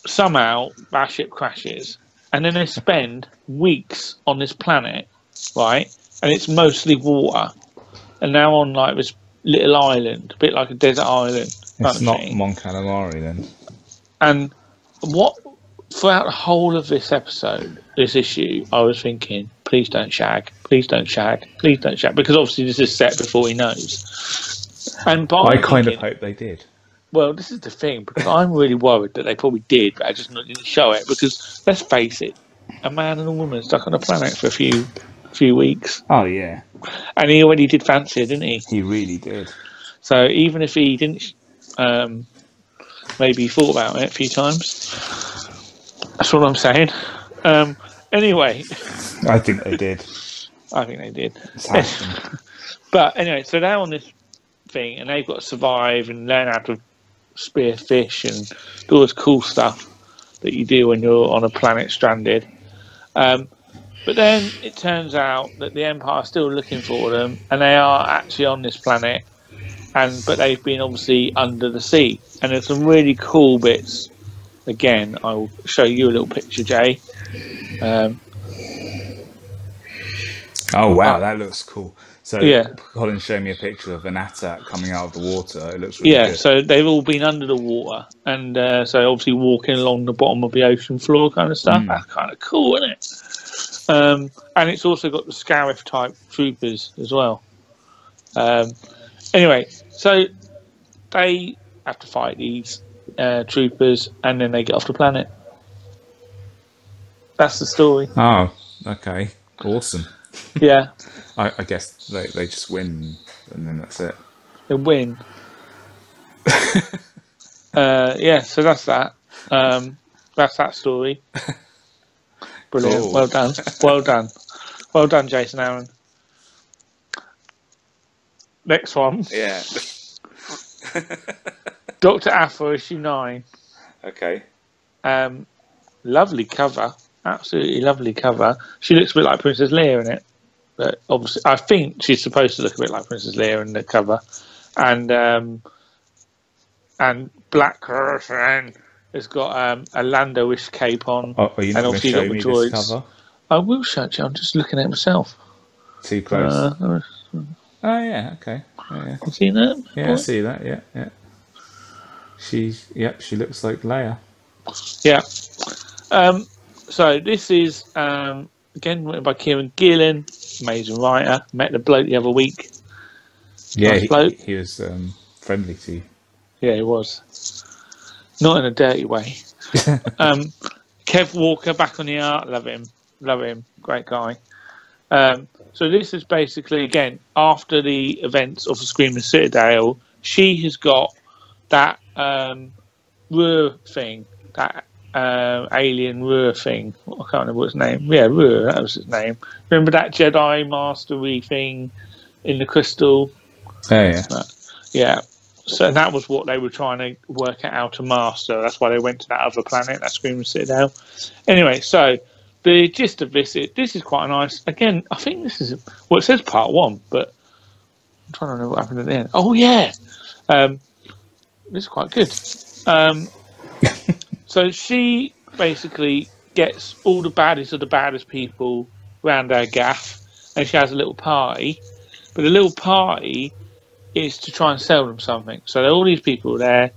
somehow our ship crashes, and then they spend weeks on this planet, right? And it's mostly water, and now on like this little island, a bit like a desert island. It's not Mon Calamari then. And what throughout the whole of this episode, this issue, I was thinking, please don't shag, please don't shag, please don't shag, because obviously this is set before he knows. And I kind of hope they did. Well, this is the thing, because I'm really worried that they probably did, but I just didn't show it. Because let's face it, a man and a woman stuck on a planet for a few weeks. Oh yeah, and he already did fancy it, didn't he? He really did. So even if he didn't, maybe he thought about it a few times. That's what I'm saying. Anyway, I think they did. I think they did. But anyway, so they're on this thing, and they've got to survive and learn how to spear fish and do all this cool stuff that you do when you're on a planet stranded. But then it turns out that the Empire is still looking for them, and they are actually on this planet, but they've been obviously under the sea. And there's some really cool bits. Again, I will show you a little picture, Jay. Oh wow, that looks cool. So yeah, Colin showed me a picture of an AT-AT coming out of the water. It looks really good. So they've all been under the water, and so obviously walking along the bottom of the ocean floor kind of stuff. That's kind of cool, isn't it? And it's also got the Scarif type troopers as well. Anyway, so they have to fight these troopers, and then they get off the planet. That's the story. Oh, okay, awesome. Yeah. I guess they just win, and then that's it. They win. Yeah, so that's that. That's that story. Brilliant. Cool. Well done. Well done. Well done, Jason Aaron. Next one. Yeah. Dr. Aphra, issue 9. Okay. Lovely cover. Absolutely lovely cover. She looks a bit like Princess Leia in it. But obviously, I think she's supposed to look a bit like Princess Leia in the cover. And Black Curtain has got a Lando-ish cape on. Oh, are you not going to show me this cover? I will show it you. I'm just looking at it myself. Too close. Oh, yeah, okay. Oh, yeah. You seen that? Yeah, I see that, yeah. She looks like Leia. Yeah. So this is, again, written by Kieran Gillen, amazing writer. Met the bloke the other week. Yeah, he was friendly to you. Yeah, he was. Not in a dirty way. Kev Walker back on the art. Love him. Great guy. So this is basically, again, after the events of the Screaming Citadel, she has got that Ruhr thing, that alien Ruhr thing. I can't remember what his name. Yeah, Ruhr, that was his name. Remember that Jedi Mastery thing in the crystal? Oh, yeah. Yeah. So that was what they were trying to work out how to master. That's why they went to that other planet, that Screaming Citadel. Anyway, so the gist of this is quite nice. Again, I think this is, well, it says part 1, but I'm trying to remember what happened at the end. Oh, yeah. This is quite good. So she basically gets all the baddest of the baddest people around her gaff, and she has a little party. But the little party is to try and sell them something. So there are all these people there,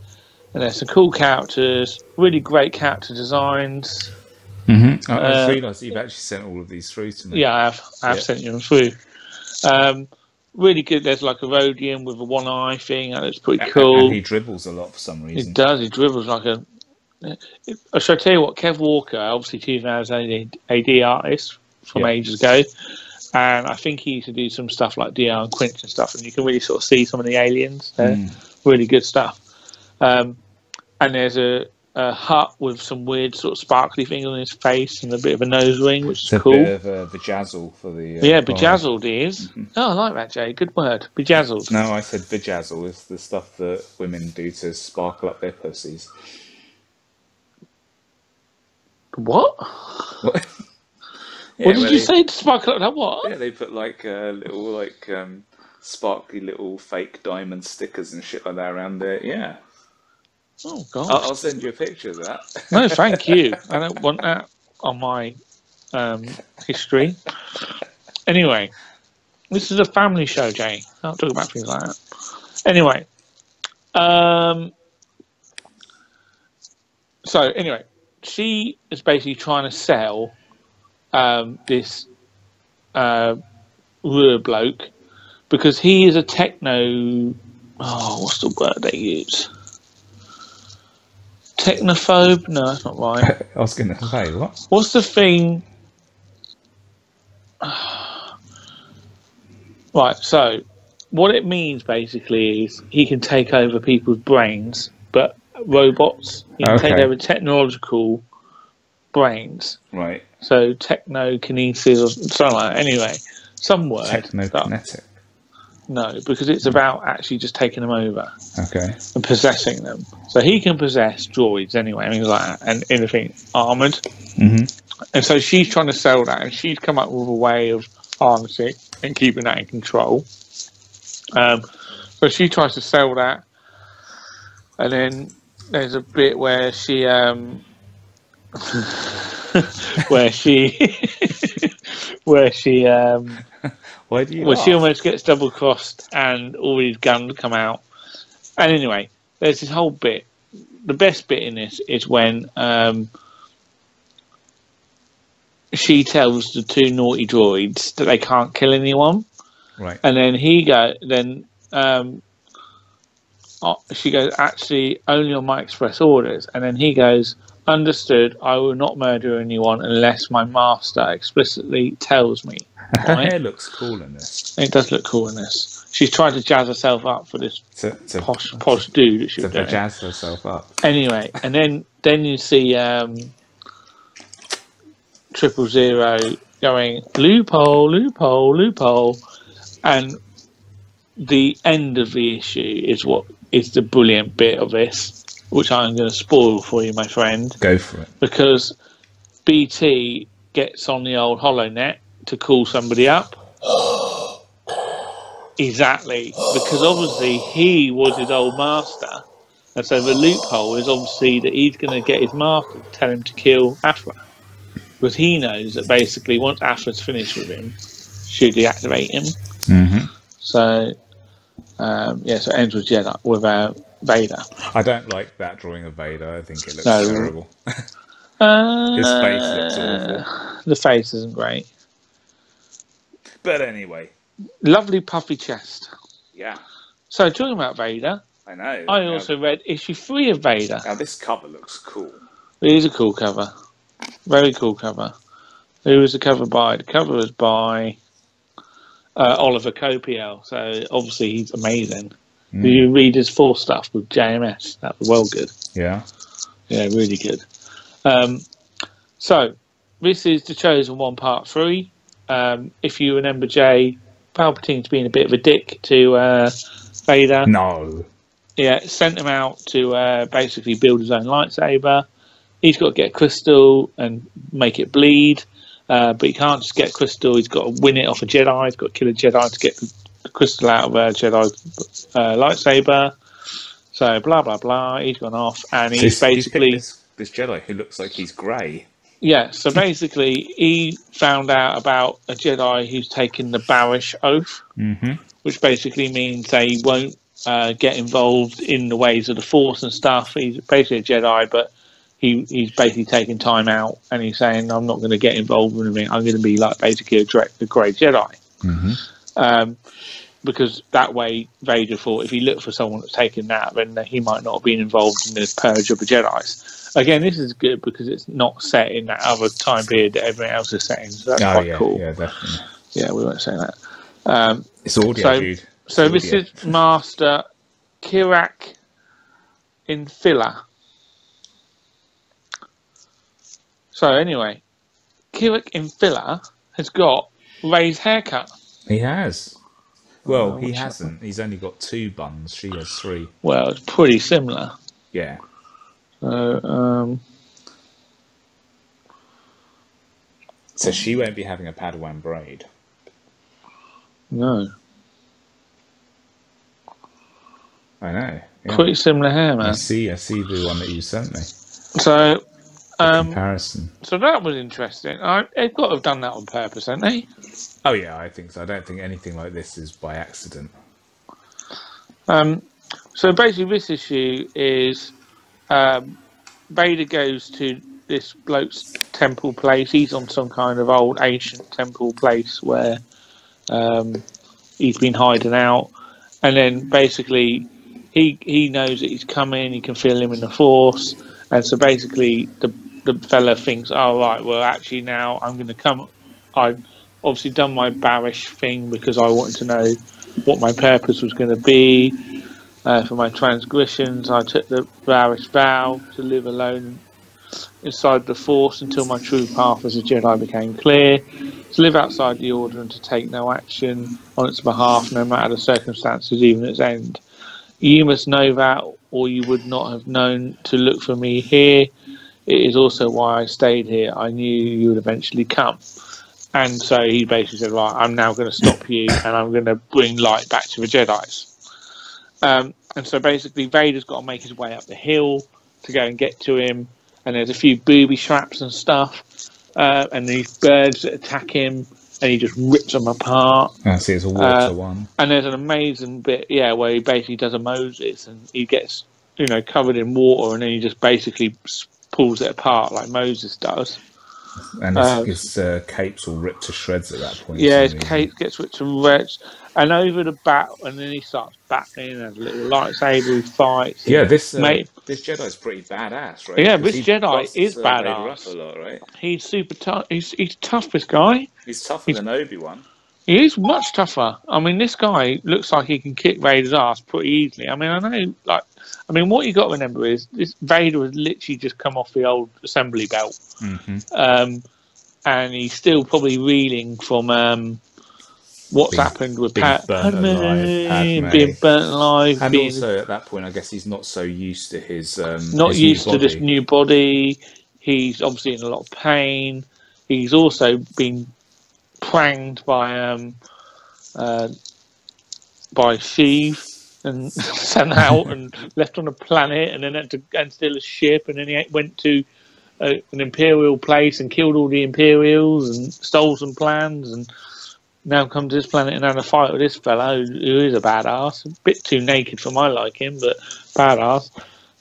and there's some cool characters, really great character designs. I just realised you've actually sent all of these through to me. Yeah, I have sent you them through. Really good. There's like a Rhodium with a one eye thing. That's pretty cool. And he dribbles a lot for some reason. He does. He dribbles like a. So I tell you what, Kev Walker, obviously 2000 AD artist from ages ago, and I think he used to do some stuff like DR and Quinch and stuff, and you can really sort of see some of the aliens. Really good stuff. And there's a hut with some weird sort of sparkly thing on his face and a bit of a nose ring, which is cool. A bit of bejazzle for the... bejazzled is. Oh, I like that, Jay. Good word. Bejazzled. No, I said bejazzle is the stuff that women do to sparkle up their pussies. What? What did you say to sparkle up that what? Yeah, they put like little sparkly little fake diamond stickers and shit like that around there. Yeah. Oh god. I'll send you a picture of that. No, thank you. I don't want that on my history. Anyway, this is a family show, Jay. I don't talk about things like that. Anyway, she is basically trying to sell this Ruhr bloke because he is a techno. Oh, what's the word they use? Technophobe? No, that's not right. I was going to say, what? What's the thing? Right, so what it means basically is he can take over people's brains, but robots. He can take over technological brains. Right. So technokinesis or something like that. Anyway, some word. Technokinetic. No, because it's about actually just taking them over. Okay. And possessing them. So he can possess droids anyway, things like that, and anything armoured. Mm-hmm. And so she's trying to sell that, and she's come up with a way of harnessing and keeping that in control. So she tries to sell that, and then there's a bit where she Why do you well, she almost gets double crossed and all these guns come out. And anyway, there's this whole bit. The best bit in this is when she tells the two naughty droids that they can't kill anyone. Right. And then she goes, actually, only on my express orders. And then he goes, understood, I will not murder anyone unless my master explicitly tells me. Her hair looks cool in this. It does look cool in this. She's trying to jazz herself up for this posh dude that she's doing. To jazz herself up. Anyway, and then you see 000 going, loophole, loophole, loophole. And the end of the issue is what is the brilliant bit of this, which I'm going to spoil for you, my friend. Go for it. Because BT gets on the old HoloNet to call somebody up. Exactly. Because obviously he was his old master. And so the loophole is obviously that he's going to get his master to tell him to kill Afra. Because he knows that basically once Afra's finished with him, she'll deactivate him. Mm-hmm. So, so it ends with Jedi, with Vader. I don't like that drawing of Vader. I think it looks terrible. His face looks awful. The face isn't great. But anyway. Lovely puffy chest. Yeah. So, talking about Vader, I know. I also read issue 3 of Vader. Now, this cover looks cool. It is a cool cover. Very cool cover. Who was the cover by? The cover was by Oliver Copiel. So, obviously, he's amazing. Did you read his 4 stuff with JMS? That was well good. Yeah. Yeah, really good. So, this is The Chosen One Part 3. If you remember Jay, Palpatine's being a bit of a dick to Vader. No. Yeah, sent him out to basically build his own lightsaber. He's got to get a crystal and make it bleed. But he can't just get a crystal. He's got to win it off a Jedi. He's got to kill a Jedi to get the crystal out of a Jedi lightsaber. So, blah, blah, blah. He's gone off. And he's basically... This Jedi who looks like he's grey. Yeah, so basically he found out about a Jedi who's taken the Barish Oath, which basically means they won't get involved in the ways of the Force and stuff. He's basically a Jedi, but he's basically taking time out and he's saying, I'm not going to get involved with anything. I'm going to be like basically a grey Jedi. Because that way Vader thought if he looked for someone that's taken that, then he might not have been involved in the purge of the Jedis. Again, this is good because it's not set in that other time period that everyone else is set in, so that's quite cool. Yeah, definitely. Yeah, we won't say that. It's audio, dude. So this is Master Kirak Infila. So anyway, Kirak Infila has got Rey's haircut. He has. Well, he hasn't. He's only got 2 buns. She has 3. Well, it's pretty similar. Yeah. So, so she won't be having a Padawan braid. No. I know. Yeah. Pretty similar hair, man. I see the one that you sent me. So, comparison. So that was interesting. They've got to have done that on purpose, haven't they? Oh yeah, I think so. I don't think anything like this is by accident. So basically, this issue is Vader goes to this bloke's temple place. He's on some kind of old ancient temple place where he's been hiding out, and then basically he knows that he's coming. He can feel him in the Force, and so basically the fella thinks, oh right, well actually now I'm going to come. I've obviously done my bearish thing because I wanted to know what my purpose was going to be for my transgressions. I took the bearish vow to live alone inside the Force until my true path as a Jedi became clear, to live outside the Order and to take no action on its behalf, no matter the circumstances, even its end. You must know that, or you would not have known to look for me here. It is also why I stayed here. I knew you would eventually come. And so he basically said, right, I'm now going to stop you and I'm going to bring light back to the Jedis. And so basically Vader's got to make his way up the hill to go and get to him. And there's a few booby traps and stuff. And these birds that attack him and he just rips them apart. I see, it's a water one. And there's an amazing bit, where he basically does a Moses and he gets, covered in water and then he just basically pulls it apart like Moses does. And his cape's all ripped to shreds at that point. Yeah, his cape gets ripped to shreds. And over the battle, and then he starts battling and has a little lightsaber, he fights. Yeah, this Jedi's pretty badass, right? Yeah, this Jedi is badass. A lot, right? He's super tough. He's tough, this guy. He's tougher than Obi-Wan. He is much tougher. I mean, this guy looks like he can kick Vader's ass pretty easily. I mean, what you got to remember is this Vader has literally just come off the old assembly belt, and he's still probably reeling from what's happened with Padme being burnt alive, and also at that point, I guess he's not so used to his this new body. He's obviously in a lot of pain. He's also been pranged by Sheev and sent out and left on a planet, and then had to steal a ship, and then he went to an Imperial place and killed all the Imperials and stole some plans, and now come to this planet and had a fight with this fella who is a badass, a bit too naked for my liking, but badass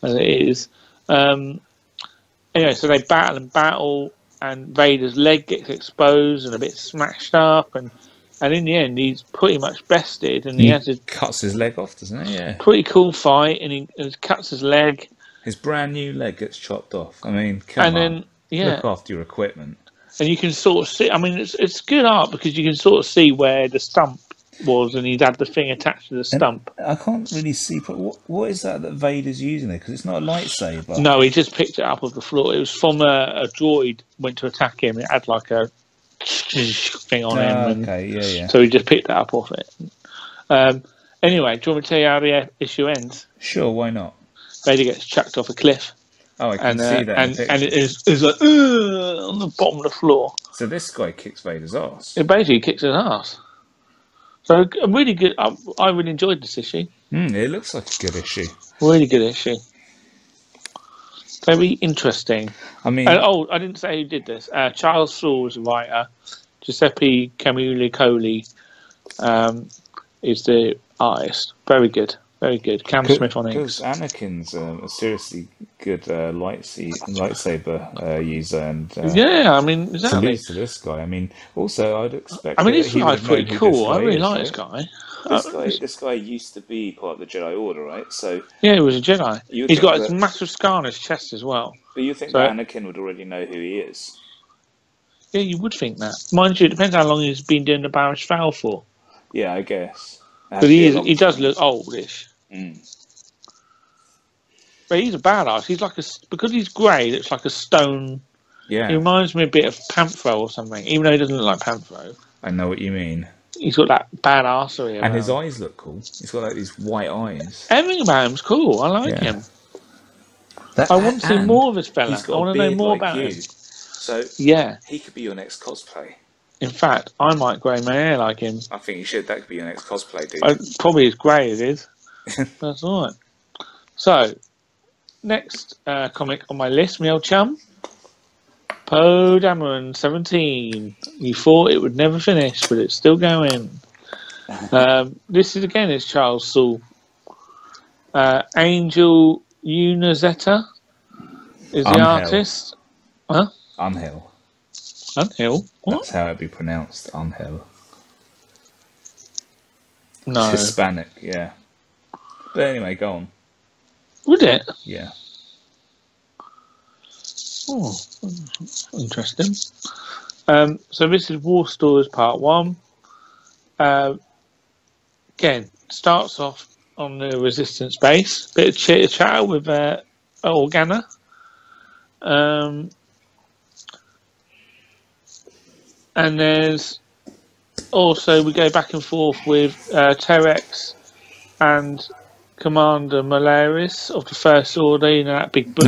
as it is. Anyway, so they battle, and Vader's leg gets exposed and a bit smashed up, and in the end he's pretty much bested, and he cuts his leg off, doesn't he? Yeah. Pretty cool fight, and he cuts his leg. His brand new leg gets chopped off. I mean, look after your equipment. And you can sort of see. I mean, it's good art because you can sort of see where the stump was, and he'd had the thing attached to the stump. And I can't really see. What is that Vader's using there? Because it's not a lightsaber. No, he just picked it up off the floor. It was from a droid went to attack him. It had like a thing on him. Okay, yeah. So he just picked it up off it. Anyway, do you want me to tell you how the issue ends? Sure, why not? Vader gets chucked off a cliff. Oh, I can see that. And it is like on the bottom of the floor. So this guy kicks Vader's ass. It basically kicks his ass. So really good. I really enjoyed this issue. It looks like a good issue. Really good issue. Very interesting. I mean, I didn't say who did this. Charles Saul is the writer. Giuseppe Camulicoli is the artist. Very good. Very good. Cam Smith on Because X. Anakin's a seriously good lightsaber user, and Yeah, I mean, to exactly. lose to this guy, I mean, also I'd expect I mean, that this he would guy's have known pretty who cool. this I guy really is, like right? this guy. This guy used to be part of the Jedi Order, right? So Yeah, he was a Jedi. you would He's think got this that, massive scar on his chest as well. but you think So, that Anakin would already know who he is. yeah, you would think that. Mind you, it depends how long he's been doing the Barish Fowl for. Yeah, I guess. It has But to be a long he does time. look oldish. Mm. But he's a badass. He's like because he's grey, looks like a stone. Yeah, He reminds me a bit of Panthro or something, even though he doesn't look like Panthro. I know what you mean. He's got that badassery about And his him. eyes look cool. He's got like these white eyes. Everything about him's cool. I like Yeah. him. I want to see more of this fella. He's got I a want to know beard more like about you. him. So Yeah. he could be your next cosplay. In fact, I might grey my hair like him. I think you should. That could be your next cosplay, dude. Probably as grey as it is. That's all right. So, next comic on my list, my old chum, Poe Dameron, 17. You thought it would never finish, but it's still going. This is again is Charles Soule. Angel Unizetta is the artist. Huh? Unhill. Unhill? What? That's how it'd be pronounced. Unhill. No. It's Hispanic, yeah. But anyway, go on. Would it? Yeah. Oh, interesting. So this is War Stories Part 1. Again, starts off on the Resistance base. Bit of chitter-chatter with Organa. And there's also, we go back and forth with Terex and Commander Malaris of the First Order, you know, that big butch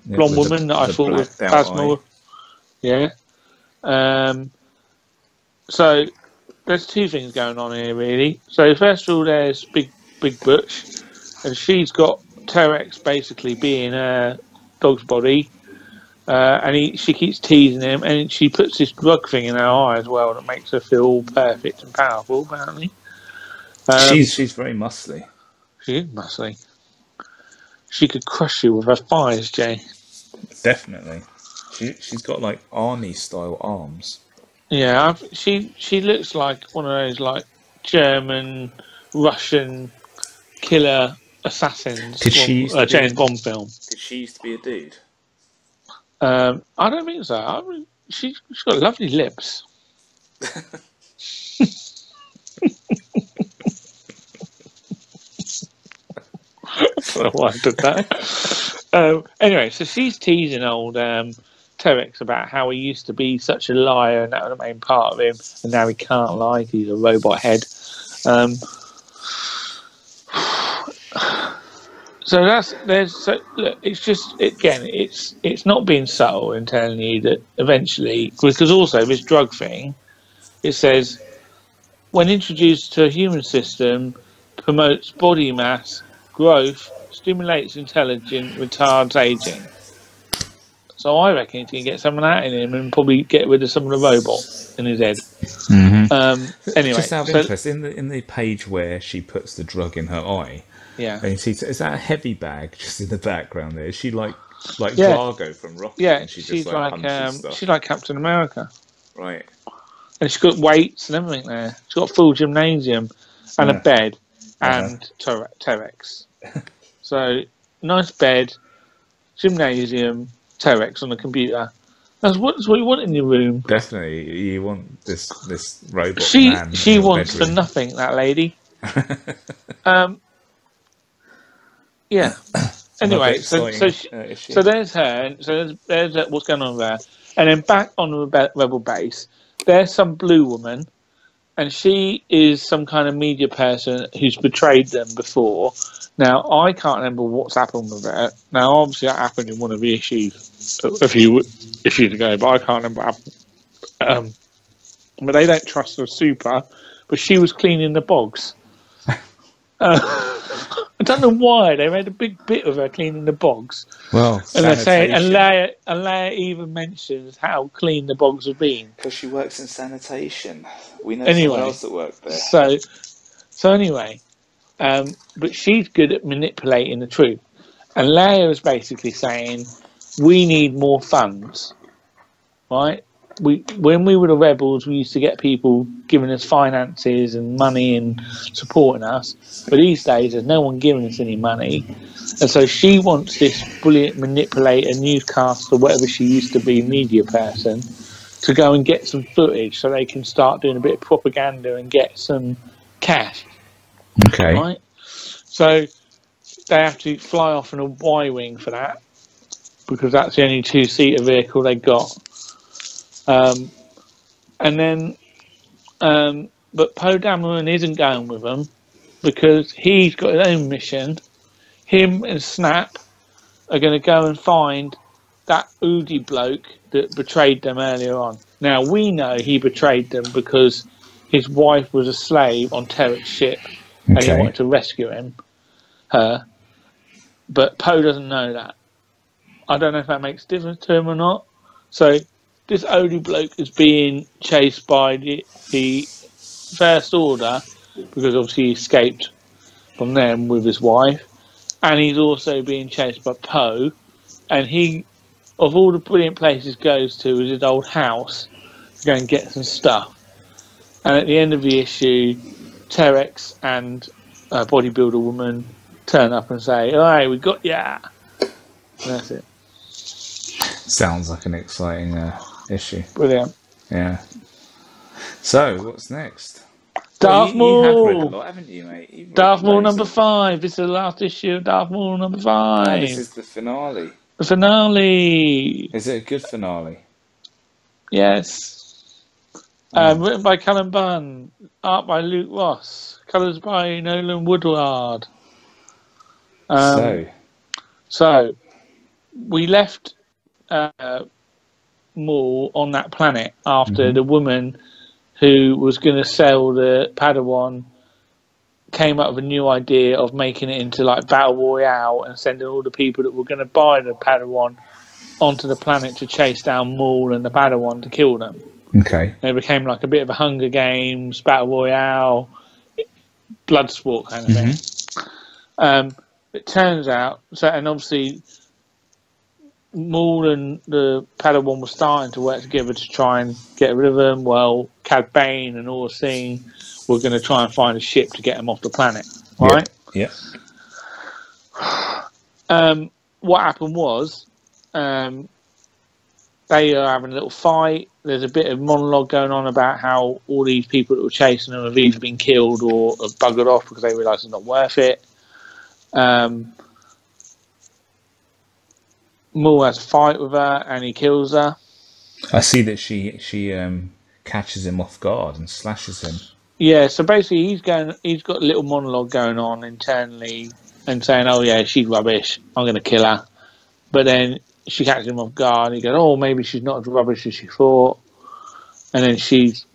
blonde woman that I thought was Phasma. Yeah. So there's two things going on here, really. So first of all, there's Big Butch, and she's got Terex basically being a dog's body, and she keeps teasing him, and she puts this drug thing in her eye as well that makes her feel all perfect and powerful, apparently. She's very muscly. She is muscly. She could crush you with her thighs, Jay. Definitely. She's got like Arnie style arms. Yeah, she looks like one of those like German, Russian killer assassins. James Bond film. Did she used to be a dude? I don't think so. I mean, she's got lovely lips. I don't know why I did that. Anyway, so she's teasing old Terex about how he used to be such a liar and that was the main part of him, and now he can't lie. He's a robot head. So look, it's just again, it's not being subtle in telling you that eventually, because also this drug thing, it says when introduced to a human system, promotes body mass growth, stimulates intelligence, retards aging. So I reckon he can get some of that in him and probably get rid of some of the robot in his head. Mm-hmm. Anyway, just out of interest, in the page where she puts the drug in her eye, yeah, and you see, is that a heavy bag just in the background there? Is she like Drago from Rocky? Yeah, and she's like Captain America, right? And she's got weights and everything there. She's got a full gymnasium and a bed and Terex. So nice bed, gymnasium, Terex on the computer. That's what you want in your room. Definitely, you want this robot. She wants for nothing. That lady. Yeah. Anyway, so there's her. And so there's what's going on there, and then back on the rebel base, there's some blue woman, and she is some kind of media person who's betrayed them before. Now, I can't remember what's happened with it. Now, obviously, that happened in one of the issues a few ago, but I can't remember what happened. But they don't trust her super, but she was cleaning the bogs. I don't know why. They made a big bit of her cleaning the bogs. Well, and they're saying, and Leia even mentions how clean the bogs have been. Because she works in sanitation. We know someone else that worked there. So anyway... But she's good at manipulating the truth. And Leia is basically saying, we need more funds, right? When we were the rebels, we used to get people giving us finances and money and supporting us. But these days, there's no one giving us any money. And so she wants this brilliant manipulator, newscaster, whatever she used to be, media person, to go and get some footage so they can start doing a bit of propaganda and get some cash. Okay. Right? So they have to fly off in a Y-wing for that, because that's the only two-seater vehicle they got. And then, but Poe Dameron isn't going with them because he's got his own mission. Him and Snap are going to go and find that Udi bloke that betrayed them earlier on. Now, we know he betrayed them because his wife was a slave on Terek's ship, and he wanted to rescue her. But Poe doesn't know that. I don't know if that makes a difference to him or not. So this Udi bloke is being chased by the First Order, because obviously he escaped from them with his wife, and he's also being chased by Poe, and he, of all the brilliant places he goes to, is his old house to go and get some stuff. And at the end of the issue, Terex and a bodybuilder woman turn up and say, "Alright, we got ya." And that's it. Sounds like an exciting issue. Brilliant. Yeah. So, what's next? Darth Maul. You have read a lot, haven't you, mate? Darth Maul number 5. This is the last issue of Darth Maul number 5. Oh, this is the finale. The finale. Is it a good finale? Yes. Written by Colin Bunn. Art by Luke Ross. Colours by Nolan Woodward. So, we left Maul on that planet after the woman who was going to sell the Padawan came up with a new idea of making it into like Battle Royale and sending all the people that were going to buy the Padawan onto the planet to chase down Maul and the Padawan to kill them. Okay. And it became like a bit of a Hunger Games, Battle Royale, blood sport kind of thing. It turns out, and obviously Maul and the Padawan were starting to work together to try and get rid of them. Well, Cad Bane and all the thing were going to try and find a ship to get them off the planet, right? Yeah. What happened was they are having a little fight. There's a bit of monologue going on about how all these people that were chasing them have either been killed or have buggered off because they realise it's not worth it. Maul has a fight with her and he kills her. I see that she catches him off guard and slashes him. Yeah, so basically he's got a little monologue going on internally and saying, "Oh yeah, she's rubbish. I'm going to kill her." But then she catches him off guard. And he goes, "Oh, maybe she's not as rubbish as she thought." And then she's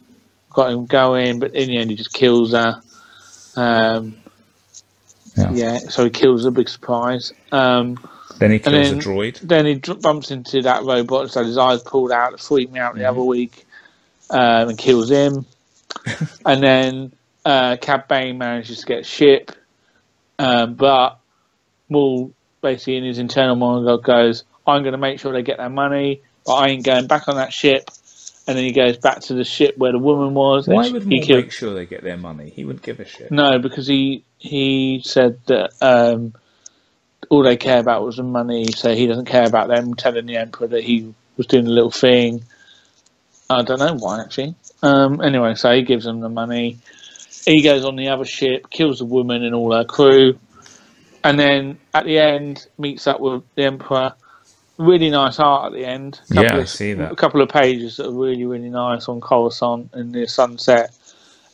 got him going, but in the end he just kills her. Yeah, so he kills her, big surprise. Then he kills a droid. Then he bumps into that robot, so his eyes pulled out to freak me out the other week, and kills him. And then Cad Bane manages to get a ship, but Maul basically in his internal monologue goes, "I'm going to make sure they get their money, but I ain't going back on that ship." And then he goes back to the ship where the woman was. Why would Maul make sure they get their money? He wouldn't give a shit. No, because he said that all they care about was the money, so he doesn't care about them telling the Emperor that he was doing a little thing. I don't know why, actually. Anyway, so he gives them the money. He goes on the other ship, kills the woman and all her crew, and then at the end meets up with the Emperor. Really nice art at the end. I see that. A couple of pages that are really, really nice on Coruscant in the sunset.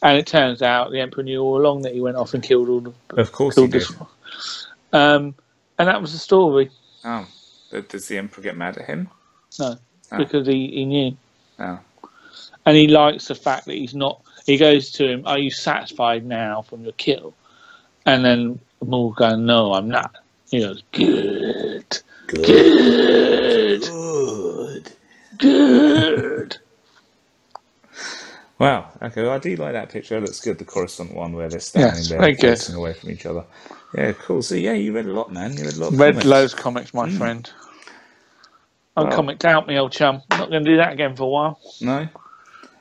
And it turns out the Emperor knew all along that he went off and killed all the... Of course he did. And that was the story. Oh. Does the Emperor get mad at him? No, because he knew. Oh. And he likes the fact that he's not... He goes to him, "Are you satisfied now from your kill?" And then Maul going, "No, I'm not." He goes, Good. Wow. Okay. Well, I do like that picture. It looks good. The correspondent one where they're standing there very good. facing away from each other. Yeah. Cool. So yeah, you read a lot, man. You read a lot of Read comics. loads of comics, my friend. I'm Well, comicked out, me old chum. I'm not going to do that again for a while. No.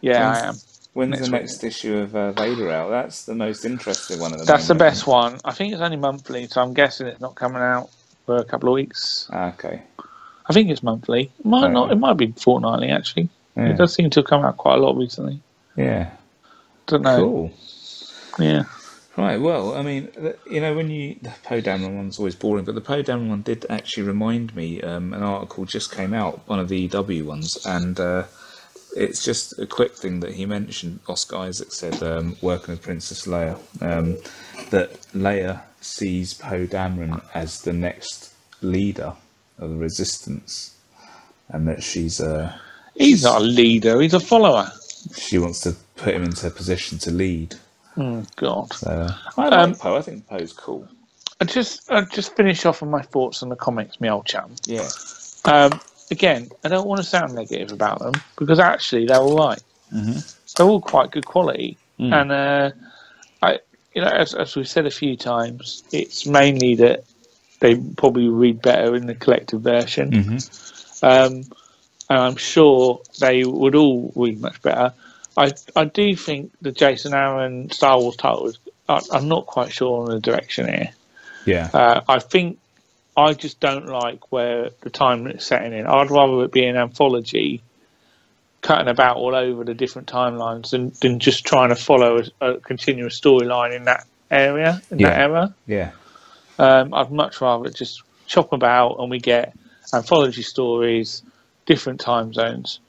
Yeah, I am. When's the week. next issue of Vader out? That's the most interesting one at the That's the moment. best one. I think it's only monthly, so I'm guessing it's not coming out for a couple of weeks. Okay. I think it's monthly. It might not. It might be fortnightly, actually. Yeah. It does seem to have come out quite a lot recently. Yeah. Don't know. Cool. Yeah. Right, well, I mean, when the Poe Dameron one's always boring, but the Poe Dameron one did actually remind me, an article just came out, one of the EW ones, and it's just a quick thing that he mentioned. Oscar Isaac said, working with Princess Leia, that Leia sees Poe Dameron as the next leader of the Resistance, and that she's not a leader, he's a follower. She wants to put him into a position to lead. God. So, I like Poe. I think Poe's cool. I just finish off on my thoughts on the comics, me old chum. Yeah. Again, I don't want to sound negative about them because actually they're all right. Mm-hmm. They're all quite good quality, and as we've said a few times, it's mainly that they probably read better in the collected version, and I'm sure they would all read much better. I do think the Jason Aaron Star Wars titles, I'm not quite sure on the direction here. Yeah. I think I just don't like where the time it's setting in. I'd rather it be an anthology cutting about all over the different timelines than just trying to follow a continuous storyline in that area, that era. Yeah. I'd much rather just chop about and we get anthology stories, different time zones.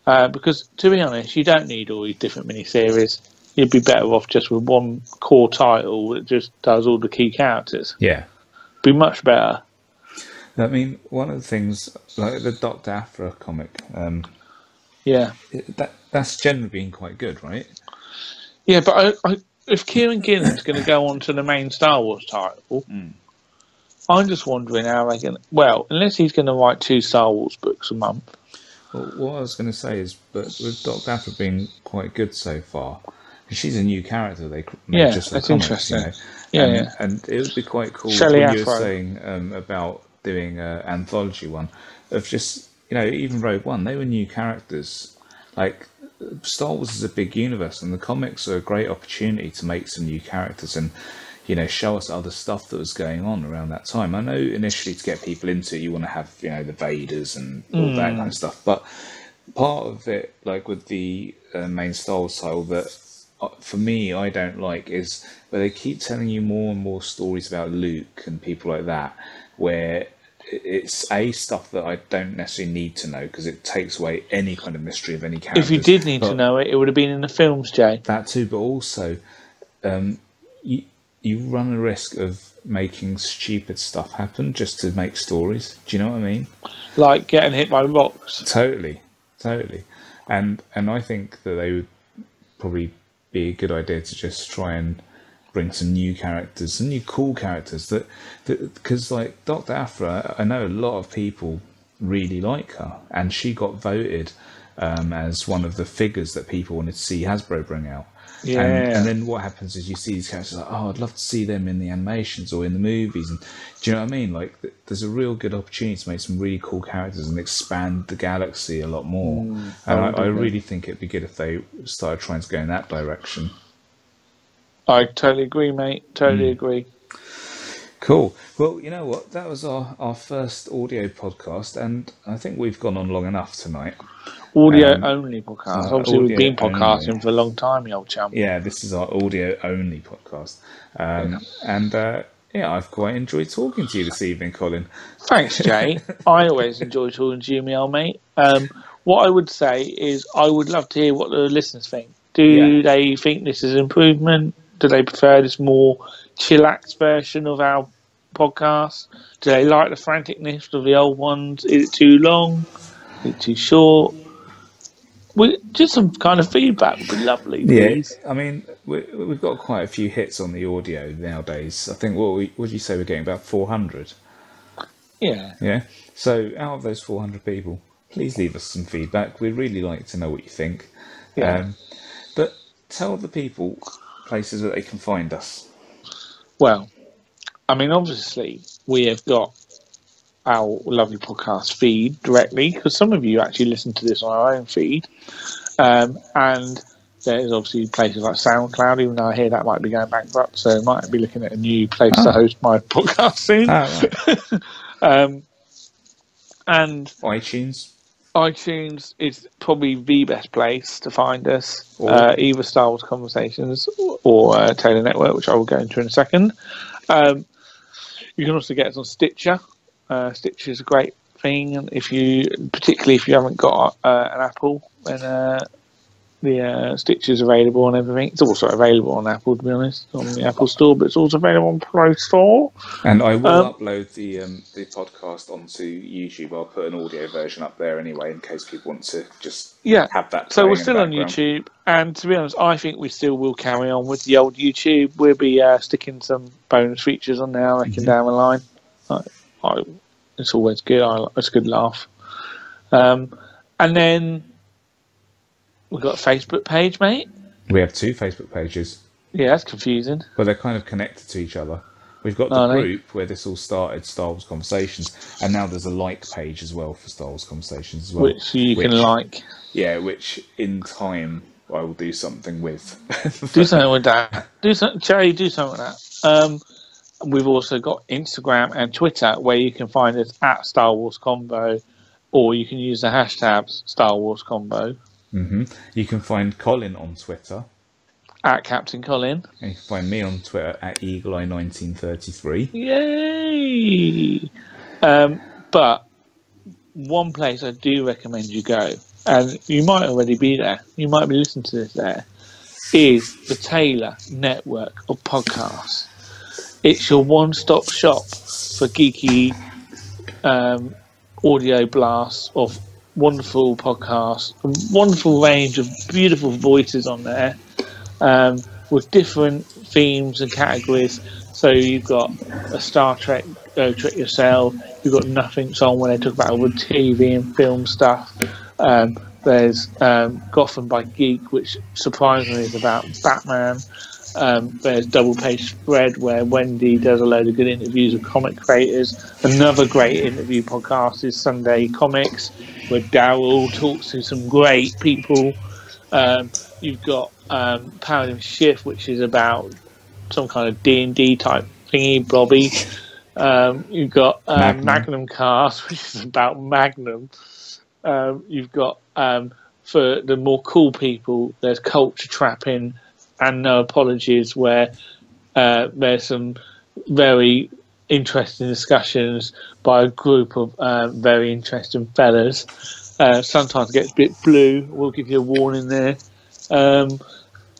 Because, to be honest, you don't need all these different miniseries. You'd be better off just with one core title that just does all the key characters. Yeah. Be much better. I mean, one of the things, like the Dr. Aphra comic, that's generally been quite good, right? Yeah, but if Kieran Gillen's going to go on to the main Star Wars title, I'm just wondering how they can... Well, unless he's going to write 2 Star Wars books a month. Well, what I was going to say is, but with Dr. Aphra being quite good so far, she's a new character they made just for that's comics, interesting. And it would be quite cool Shelley when you Afro. were saying about doing an anthology one of just, even Rogue One, they were new characters. Like, Star Wars is a big universe, and the comics are a great opportunity to make some new characters and, show us other stuff that was going on around that time. I know initially to get people into it, you want to have, the Vaders and all that kind of stuff, but part of it, like with the main Star Wars title, that for me I don't like is where they keep telling you more and more stories about Luke and people like that, where it's stuff that I don't necessarily need to know because it takes away any kind of mystery of any character. If you did need to know it, it would have been in the films, Jay. That too, but also you run a risk of making stupid stuff happen just to make stories. Do you know what I mean? Like getting hit by rocks. Totally. And I think that they would probably be a good idea to just try and bring some new characters, some new cool characters that because like Dr. Aphra, I know a lot of people really like her, and she got voted as one of the figures that people wanted to see Hasbro bring out. Yeah. And then what happens is you see these characters like, I'd love to see them in the animations or in the movies. And do you know what I mean? Like, there's a real good opportunity to make some really cool characters and expand the galaxy a lot more. And I really think it'd be good if they started trying to go in that direction. I totally agree, mate. Totally agree. Cool. Well, you know what? That was our first audio podcast, and I think we've gone on long enough tonight. Audio only podcast. Obviously, we've been audio podcasting only. for a long time, you old chum. Yeah, this is our audio only podcast. And I've quite enjoyed talking to you this evening, Colin. Thanks, Jay. I always enjoy talking to you, me old mate. What I would say is I would love to hear what the listeners think. Do they think this is an improvement? Do they prefer this more chillaxed version of our podcast? Do they like the franticness of the old ones? Is it too long? Is it too short? Just some kind of feedback would be lovely, please. Yeah, I mean, we've got quite a few hits on the audio nowadays. I think, what did you say, we're getting about 400? Yeah. Yeah? So, out of those 400 people, please leave us some feedback. We'd really like to know what you think. Yeah. tell the people places that they can find us. Well, I mean, obviously, we have got our lovely podcast feed directly, because some of you actually listen to this on our own feed. And there's obviously places like SoundCloud, even though I hear that might be going bankrupt, so I might be looking at a new place to host my podcast soon. Right. And iTunes is probably the best place to find us, or either Star Wars Conversations or Taylor Network, which I will go into in a second. You can also get us on Stitcher. Stitcher is a great thing, and particularly if you haven't got an Apple, then the Stitcher is available on everything. It's also available on Apple, to be honest, on the Apple Store, but it's also available on Play Store. And I will upload the podcast onto YouTube. I'll put an audio version up there anyway, in case people want to just have that. So we're still on YouTube, and to be honest, I think we still will carry on with the old YouTube. We'll be sticking some bonus features on there, I reckon, down the line. It's always good. It's a good laugh. And then we've got a Facebook page, mate. We have 2 Facebook pages. Yeah, that's confusing. But they're kind of connected to each other. We've got the group where this all started, Star Wars Conversations, and now there's a like page as well for Star Wars Conversations as well. Which you can like. Yeah, which in time I will do something with. Do something with that. Jerry, do something with that. We've also got Instagram and Twitter, where you can find us at Star Wars Convo, or you can use the hashtags Star Wars Convo. Mm-hmm. You can find Colin on Twitter at Captain Colin. And you can find me on Twitter at EagleEye1933. Yay! But one place I do recommend you go, and you might already be there, you might be listening to this there, is the Taylor Network of Podcasts. It's your one-stop shop for geeky audio blasts of wonderful podcasts, a wonderful range of beautiful voices on there, with different themes and categories. So you've got a Star Trek, Go Trek Yourself, you've got Nothing's On, where they talk about all the TV and film stuff. There's Gotham by Geek, which surprisingly is about Batman. There's Double Page Spread, where Wendy does a load of good interviews with comic creators. Another great interview podcast is Sunday Comics, where Daryl talks to some great people. You've got Paradigm Shift, which is about some kind of D&D type thingy, Bobby. You've got Magnum Cast, which is about Magnum. You've got, for the more cool people, there's Culture Trapping and No Apologies, where there's some very interesting discussions by a group of very interesting fellas. Sometimes it gets a bit blue. We'll give you a warning there.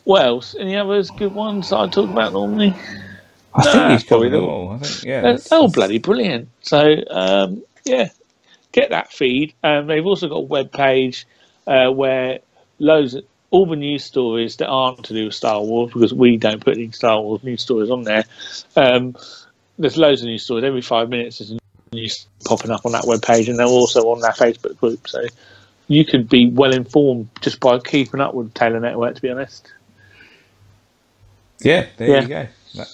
What else? Any others good ones that I talk about normally? I think you've covered them all. I think, yeah, they're all bloody brilliant. So, yeah, get that feed. They've also got a web page where all the news stories that aren't to do with Star Wars, because we don't put any Star Wars news stories on there. There's loads of news stories. Every 5 minutes there's news popping up on that web page, and they're also on that Facebook group. So you could be well informed just by keeping up with the Taylor Network, to be honest. Yeah, there you go.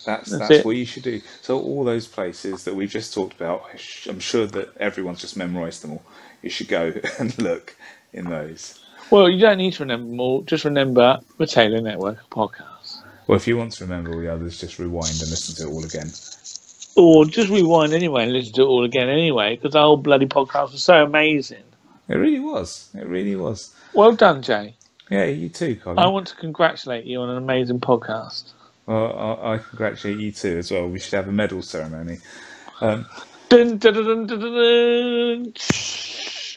That's what you should do. So all those places that we've just talked about, I'm sure that everyone's just memorised them all. You should go and look in those. Well, you don't need to remember them all. Just remember the Taylor Network podcast. Well, if you want to remember all the others, just rewind and listen to it all again. Or just rewind anyway and listen to it all again anyway, because the whole bloody podcast was so amazing. It really was. It really was. Well done, Jay. Yeah, you too, Colin. I want to congratulate you on an amazing podcast. Well, I congratulate you too as well. We should have a medal ceremony. Dun, dun, dun, dun, dun, dun, dun.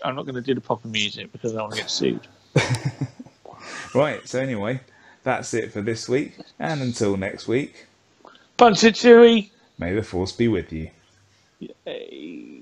I'm not going to do the proper music because I don't want to get sued. Right, so anyway, that's it for this week. And until next week, Punch it, Chewy. May the Force be with you. Yay.